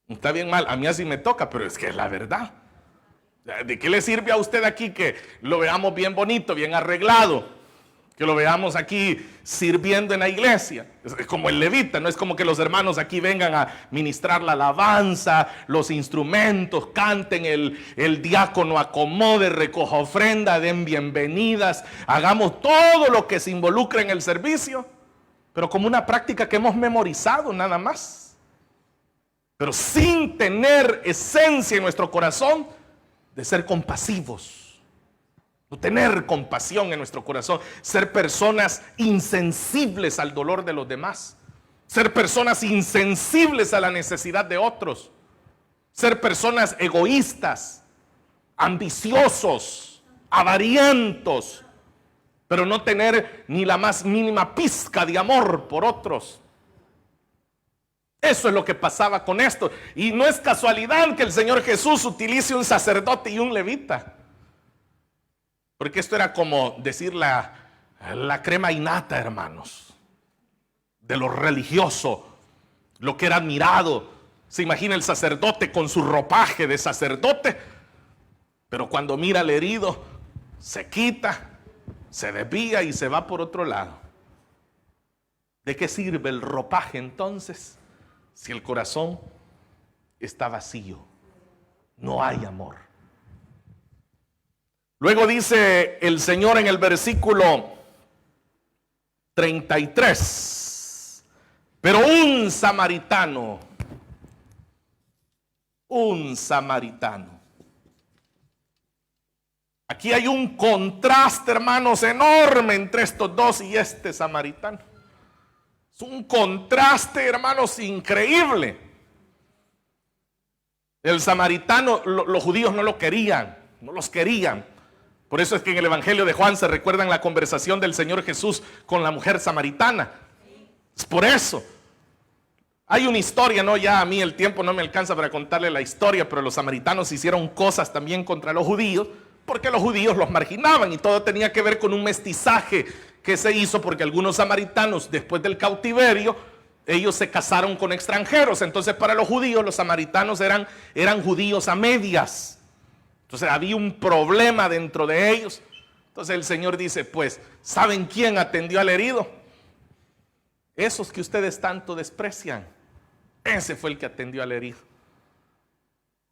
Está bien mal, a mí así me toca, pero es que es la verdad. ¿De qué le sirve a usted aquí que lo veamos bien bonito, bien arreglado? Que lo veamos aquí sirviendo en la iglesia. Es como el levita, no es como que los hermanos aquí vengan a ministrar la alabanza, los instrumentos, canten, el diácono acomode, recoja ofrenda, den bienvenidas, hagamos todo lo que se involucra en el servicio, pero como una práctica que hemos memorizado nada más. Pero sin tener esencia en nuestro corazón de ser compasivos, no tener compasión en nuestro corazón, ser personas insensibles al dolor de los demás, ser personas insensibles a la necesidad de otros, ser personas egoístas, ambiciosos, avarientos, pero no tener ni la más mínima pizca de amor por otros. Eso es lo que pasaba con esto. Y no es casualidad que el Señor Jesús utilice un sacerdote y un levita. Porque esto era como decir la crema innata, hermanos, de lo religioso, lo que era admirado. Se imagina el sacerdote con su ropaje de sacerdote, Pero cuando mira al herido, se quita, se desvía y se va por otro lado. ¿De qué sirve el ropaje entonces si el corazón está vacío? No hay amor. Luego dice el Señor en el versículo 33, pero un samaritano, aquí hay un contraste, hermanos, enorme entre estos dos y este samaritano. Es un contraste, hermanos, increíble. El samaritano, los judíos no lo querían, no los querían. Por eso es que en el Evangelio de Juan se recuerdan la conversación del Señor Jesús con la mujer samaritana. Es por eso. Hay una historia, ¿no? Ya a mí el tiempo no me alcanza para contarle la historia, pero los samaritanos hicieron cosas también contra los judíos, porque los judíos los marginaban y todo tenía que ver con un mestizaje que se hizo porque algunos samaritanos después del cautiverio, ellos se casaron con extranjeros. Entonces para los judíos, los samaritanos eran judíos a medias. Entonces había un problema dentro de ellos. Entonces el Señor dice, pues, ¿saben quién atendió al herido? Esos que ustedes tanto desprecian. Ese fue el que atendió al herido.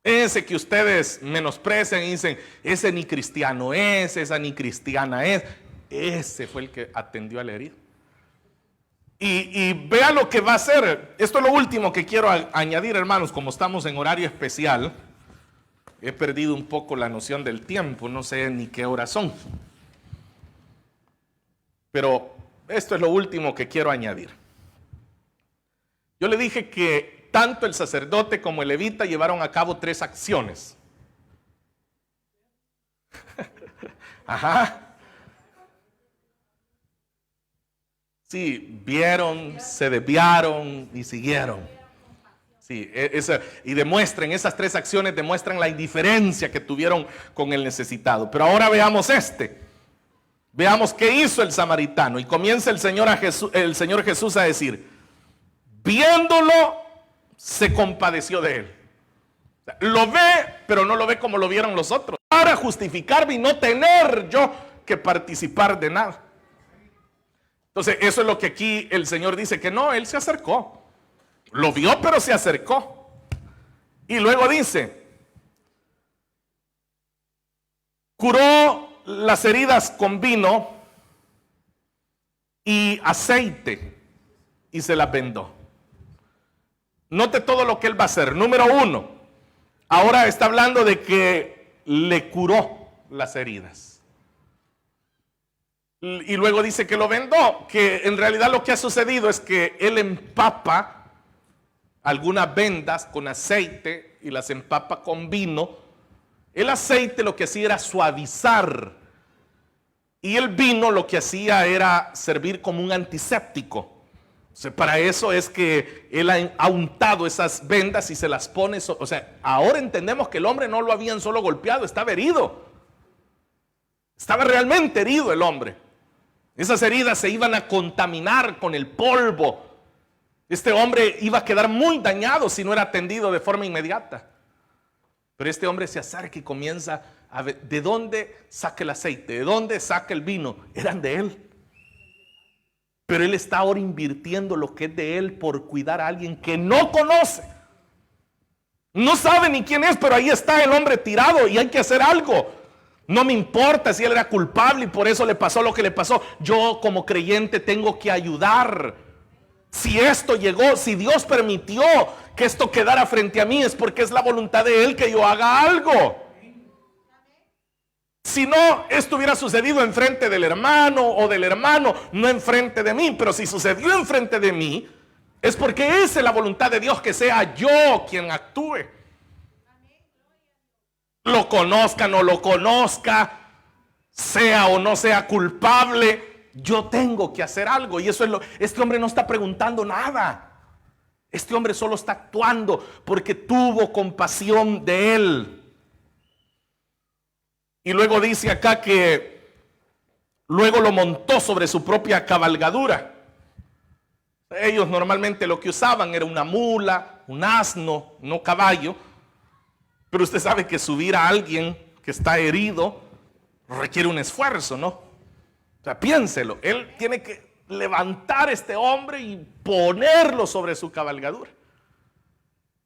Ese que ustedes menosprecian y dicen, ese ni cristiano es, esa ni cristiana es. Ese fue el que atendió al herido. Y vea lo que va a hacer. Esto es lo último que quiero añadir, hermanos, como estamos en horario especial. He perdido un poco la noción del tiempo, no sé ni qué horas son. Pero esto es lo último que quiero añadir. Yo le dije que tanto el sacerdote como el levita llevaron a cabo 3 acciones. Ajá. Sí, vieron, se desviaron y siguieron. Sí, y demuestran, esas 3 acciones demuestran la indiferencia que tuvieron con el necesitado. Pero ahora veamos veamos qué hizo el samaritano. Y comienza el Señor Jesús a decir, viéndolo, se compadeció de él. Lo ve, pero no lo ve como lo vieron los otros. Para justificarme y no tener yo que participar de nada. Entonces, eso es lo que aquí el Señor dice, que no, él se acercó. Lo vio, pero se acercó. Y luego dice, curó las heridas con vino y aceite y se las vendó. Note todo lo que él va a hacer. Número 1, ahora está hablando de que le curó las heridas. Y luego dice que lo vendó, que en realidad lo que ha sucedido es que él empapa algunas vendas con aceite y las empapa con vino. El aceite lo que hacía era suavizar y el vino lo que hacía era servir como un antiséptico. O sea, para eso es que él ha untado esas vendas y se las pone. O sea, ahora entendemos que el hombre no lo habían solo golpeado, estaba herido. Estaba realmente herido el hombre. Esas heridas se iban a contaminar con el polvo. Este hombre iba a quedar muy dañado si no era atendido de forma inmediata. Pero este hombre se acerca y comienza a ver de dónde saca el aceite, de dónde saca el vino. Eran de él. Pero él está ahora invirtiendo lo que es de él por cuidar a alguien que no conoce. No sabe ni quién es, pero ahí está el hombre tirado y hay que hacer algo. No me importa si él era culpable y por eso le pasó lo que le pasó. Yo como creyente tengo que ayudar. Si esto llegó, si Dios permitió que esto quedara frente a mí, es porque es la voluntad de Él que yo haga algo. Si no, esto hubiera sucedido enfrente del hermano o del hermano, no enfrente de mí. Pero si sucedió enfrente de mí, es porque esa es la voluntad de Dios, que sea yo quien actúe. Lo conozca, no lo conozca, sea o no sea culpable, yo tengo que hacer algo. Y eso es este hombre no está preguntando nada. Este hombre solo está actuando porque tuvo compasión de él. Y luego dice acá que luego lo montó sobre su propia cabalgadura. Ellos normalmente lo que usaban era una mula, un asno, no caballo. Pero usted sabe que subir a alguien que está herido requiere un esfuerzo, ¿no? O sea, piénselo, él tiene que levantar a este hombre y ponerlo sobre su cabalgadura.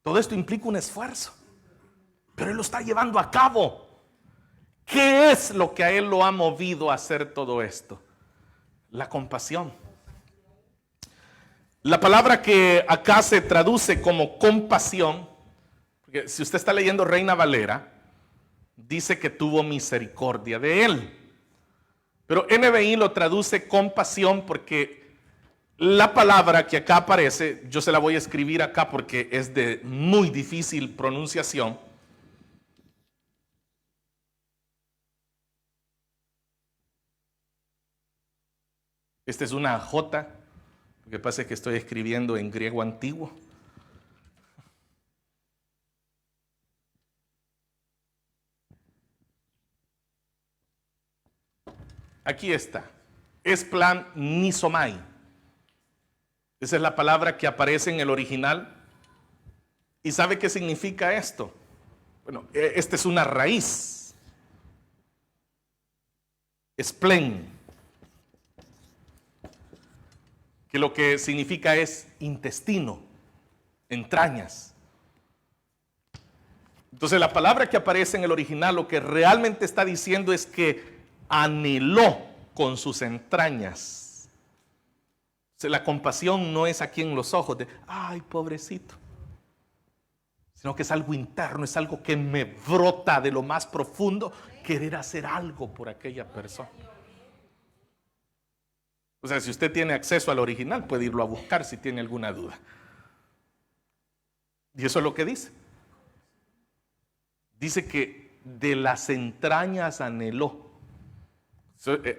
Todo esto implica un esfuerzo, pero él lo está llevando a cabo. ¿Qué es lo que a él lo ha movido a hacer todo esto? La compasión. La palabra que acá se traduce como compasión, porque si usted está leyendo Reina Valera, dice que tuvo misericordia de él. Pero NBI lo traduce compasión porque la palabra que acá aparece, yo se la voy a escribir acá porque es de muy difícil pronunciación. Esta es una J, lo que pasa es que estoy escribiendo en griego antiguo. Aquí está, es plan nisomai. Esa es la palabra que aparece en el original. ¿Y sabe qué significa esto? Bueno, esta es una raíz. Esplen, que lo que significa es intestino, entrañas. Entonces la palabra que aparece en el original lo que realmente está diciendo es que anheló con sus entrañas. O sea, la compasión no es aquí en los ojos de, ay, pobrecito, sino que es algo interno, es algo que me brota de lo más profundo, querer hacer algo por aquella persona. O sea, si usted tiene acceso al original, puede irlo a buscar si tiene alguna duda. Y eso es lo que dice. Dice que de las entrañas anheló.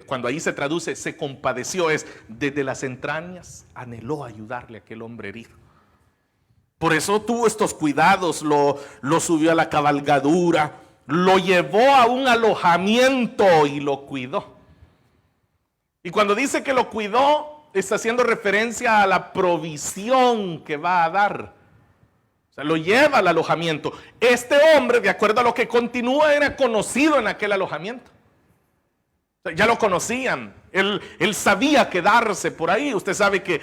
Cuando ahí se traduce, se compadeció, es desde las entrañas anheló ayudarle a aquel hombre herido. Por eso tuvo estos cuidados, lo subió a la cabalgadura, lo llevó a un alojamiento y lo cuidó. Y cuando dice que lo cuidó, está haciendo referencia a la provisión que va a dar. O sea, lo lleva al alojamiento. Este hombre, de acuerdo a lo que continúa, era conocido en aquel alojamiento. O sea, ya lo conocían. Él sabía quedarse por ahí. Usted sabe que,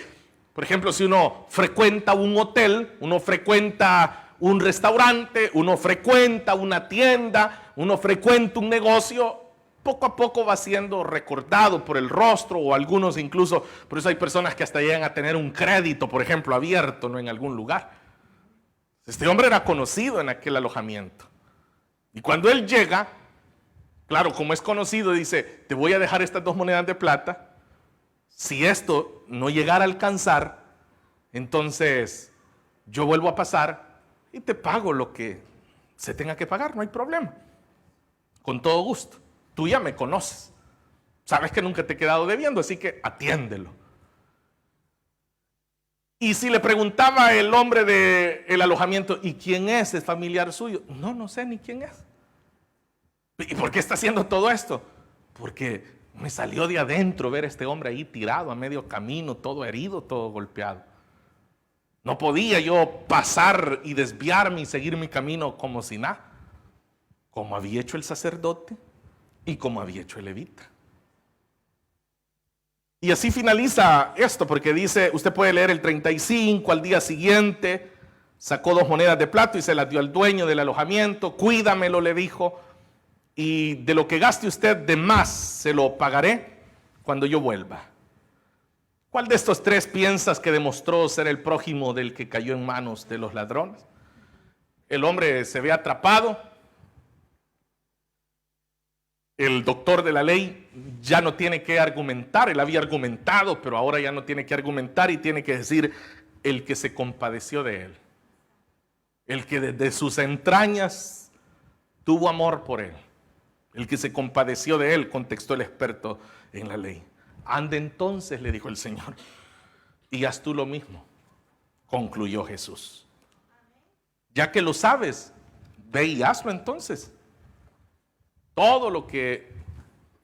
por ejemplo, si uno frecuenta un hotel, uno frecuenta un restaurante, uno frecuenta una tienda, uno frecuenta un negocio, poco a poco va siendo recordado por el rostro, o algunos incluso, por eso hay personas que hasta llegan a tener un crédito, por ejemplo, abierto, ¿no?, en algún lugar. Este hombre era conocido en aquel alojamiento. Y cuando él llega, claro, como es conocido, dice, te voy a dejar estas 2 monedas de plata. Si esto no llegara a alcanzar, entonces yo vuelvo a pasar y te pago lo que se tenga que pagar, no hay problema. Con todo gusto. Tú ya me conoces. Sabes que nunca te he quedado debiendo, así que atiéndelo. Y si le preguntaba el hombre del alojamiento, ¿y quién es? ¿Es familiar suyo? No sé ni quién es. ¿Y por qué está haciendo todo esto? Porque me salió de adentro ver a este hombre ahí tirado a medio camino, todo herido, todo golpeado. No podía yo pasar y desviarme y seguir mi camino como si nada, como había hecho el sacerdote y como había hecho el levita. Y así finaliza esto, porque dice, usted puede leer el 35, al día siguiente sacó 2 monedas de plata y se las dio al dueño del alojamiento. Cuídamelo, le dijo, y de lo que gaste usted de más se lo pagaré cuando yo vuelva. ¿Cuál de estos 3 piensas que demostró ser el prójimo del que cayó en manos de los ladrones? El hombre se ve atrapado. El doctor de la ley ya no tiene que argumentar. Él había argumentado, pero ahora ya no tiene que argumentar y tiene que decir el que se compadeció de él, el que desde sus entrañas tuvo amor por él, el que se compadeció de él, contestó el experto en la ley. Anda entonces, le dijo el Señor, y haz tú lo mismo, concluyó Jesús. Ya que lo sabes, ve y hazlo entonces. Todo lo que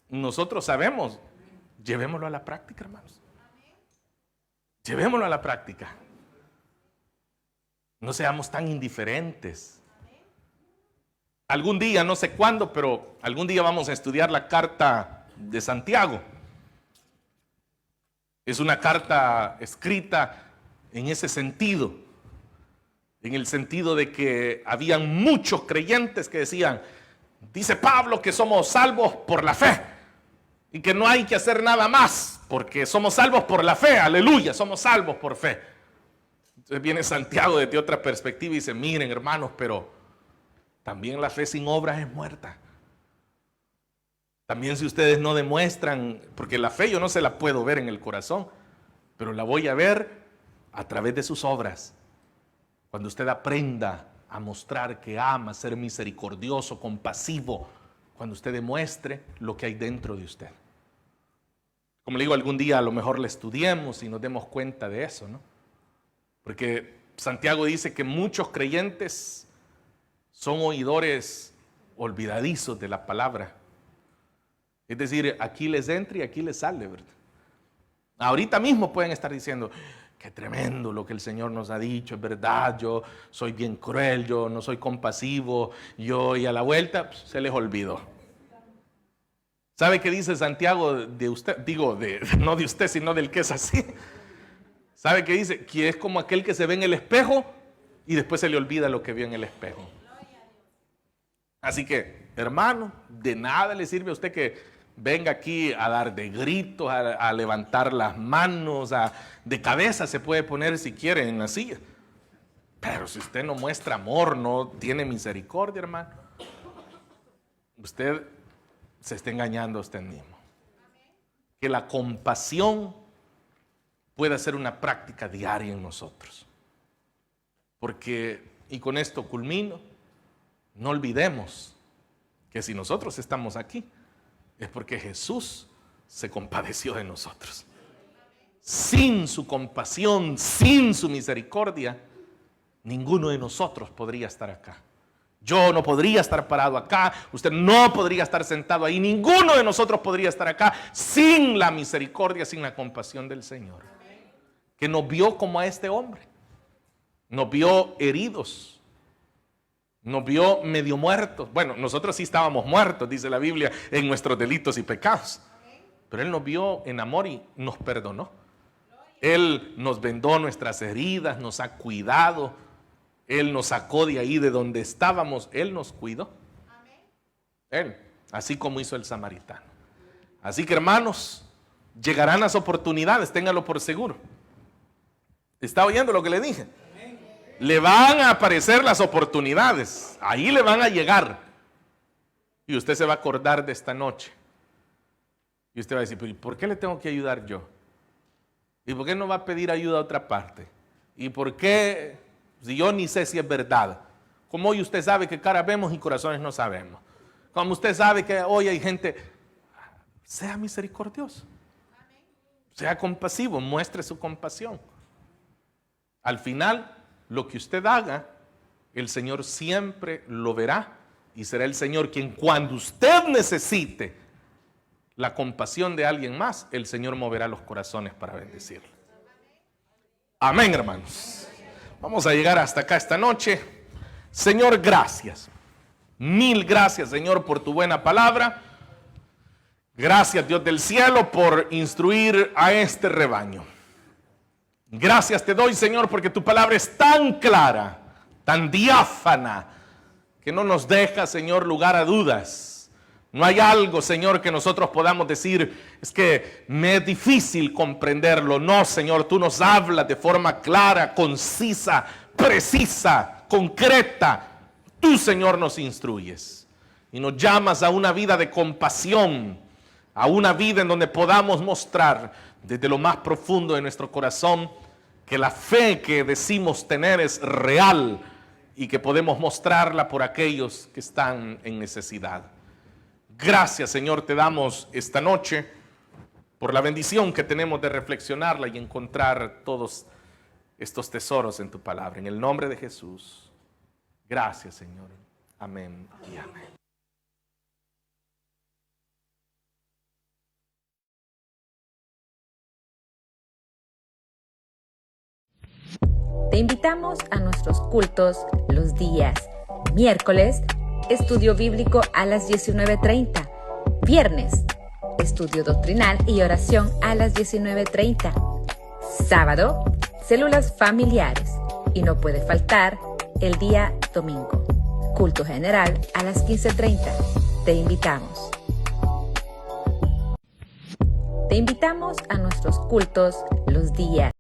nosotros sabemos, llevémoslo a la práctica, hermanos. Llevémoslo a la práctica. No seamos tan indiferentes. algún día, no sé cuándo, pero algún día vamos a estudiar la carta de Santiago. Es una carta escrita en ese sentido, en el sentido de que habían muchos creyentes que decían, dice Pablo que somos salvos por la fe y que no hay que hacer nada más porque somos salvos por la fe, aleluya, somos salvos por fe. Entonces viene Santiago desde otra perspectiva y dice, miren hermanos, pero también la fe sin obras es muerta. También si ustedes no demuestran, porque la fe yo no se la puedo ver en el corazón, pero la voy a ver a través de sus obras. Cuando usted aprenda a mostrar que ama, ser misericordioso, compasivo, cuando usted demuestre lo que hay dentro de usted. Como le digo, algún día a lo mejor le estudiemos y nos demos cuenta de eso, ¿no? Porque Santiago dice que muchos creyentes son oidores olvidadizos de la palabra. Es decir, aquí les entra y aquí les sale, ¿verdad? Ahorita mismo pueden estar diciendo, qué tremendo lo que el Señor nos ha dicho, es verdad, yo soy bien cruel, yo no soy compasivo, yo y a la vuelta pues, se les olvidó. ¿Sabe qué dice Santiago de usted? Digo, no de usted, sino del que es así. ¿Sabe qué dice? Que es como aquel que se ve en el espejo y después se le olvida lo que vio en el espejo. Así que, hermano, de nada le sirve a usted que venga aquí a dar de gritos, a levantar las manos, de cabeza se puede poner si quiere en la silla. Pero si usted no muestra amor, no tiene misericordia, hermano, usted se está engañando a usted mismo. Que la compasión pueda ser una práctica diaria en nosotros. Porque, y con esto culmino, no olvidemos que si nosotros estamos aquí, es porque Jesús se compadeció de nosotros. Sin su compasión, sin su misericordia, ninguno de nosotros podría estar acá. Yo no podría estar parado acá, usted no podría estar sentado ahí, ninguno de nosotros podría estar acá sin la misericordia, sin la compasión del Señor. Que nos vio como a este hombre, nos vio heridos, nos vio medio muertos. Bueno, nosotros sí estábamos muertos, dice la Biblia, en nuestros delitos y pecados. Pero Él nos vio en amor y nos perdonó. Él nos vendó nuestras heridas, nos ha cuidado. Él nos sacó de ahí de donde estábamos. Él nos cuidó. Él, así como hizo el samaritano. Así que hermanos, llegarán las oportunidades, ténganlo por seguro. ¿Está oyendo lo que le dije? Le van a aparecer las oportunidades, ahí le van a llegar. Y usted se va a acordar de esta noche. Y usted va a decir, ¿pero por qué le tengo que ayudar yo? ¿Y por qué no va a pedir ayuda a otra parte? ¿Y por qué, si yo ni sé si es verdad? Como hoy usted sabe que cara vemos y corazones no sabemos. Como usted sabe que hoy hay gente, sea misericordioso. Sea compasivo, muestre su compasión. Al final, lo que usted haga, el Señor siempre lo verá y será el Señor quien cuando usted necesite la compasión de alguien más, el Señor moverá los corazones para bendecirlo. Amén, hermanos. Vamos a llegar hasta acá esta noche. Señor, gracias. Mil gracias, Señor, por tu buena palabra. Gracias, Dios del cielo, por instruir a este rebaño. Gracias te doy, Señor, porque tu palabra es tan clara, tan diáfana, que no nos deja, Señor, lugar a dudas. No hay algo, Señor, que nosotros podamos decir, es que me es difícil comprenderlo. No, Señor, tú nos hablas de forma clara, concisa, precisa, concreta. Tú, Señor, nos instruyes y nos llamas a una vida de compasión, a una vida en donde podamos mostrar desde lo más profundo de nuestro corazón que la fe que decimos tener es real y que podemos mostrarla por aquellos que están en necesidad. Gracias, Señor, te damos esta noche por la bendición que tenemos de reflexionarla y encontrar todos estos tesoros en tu palabra. En el nombre de Jesús. Gracias, Señor. Amén y amén. Te invitamos a nuestros cultos los días miércoles estudio bíblico a las 19:30. Viernes, estudio doctrinal y oración a las 19:30. Sábado, células familiares. Y no puede faltar el día domingo, culto general a las 15:30. Te invitamos. Te invitamos a nuestros cultos los días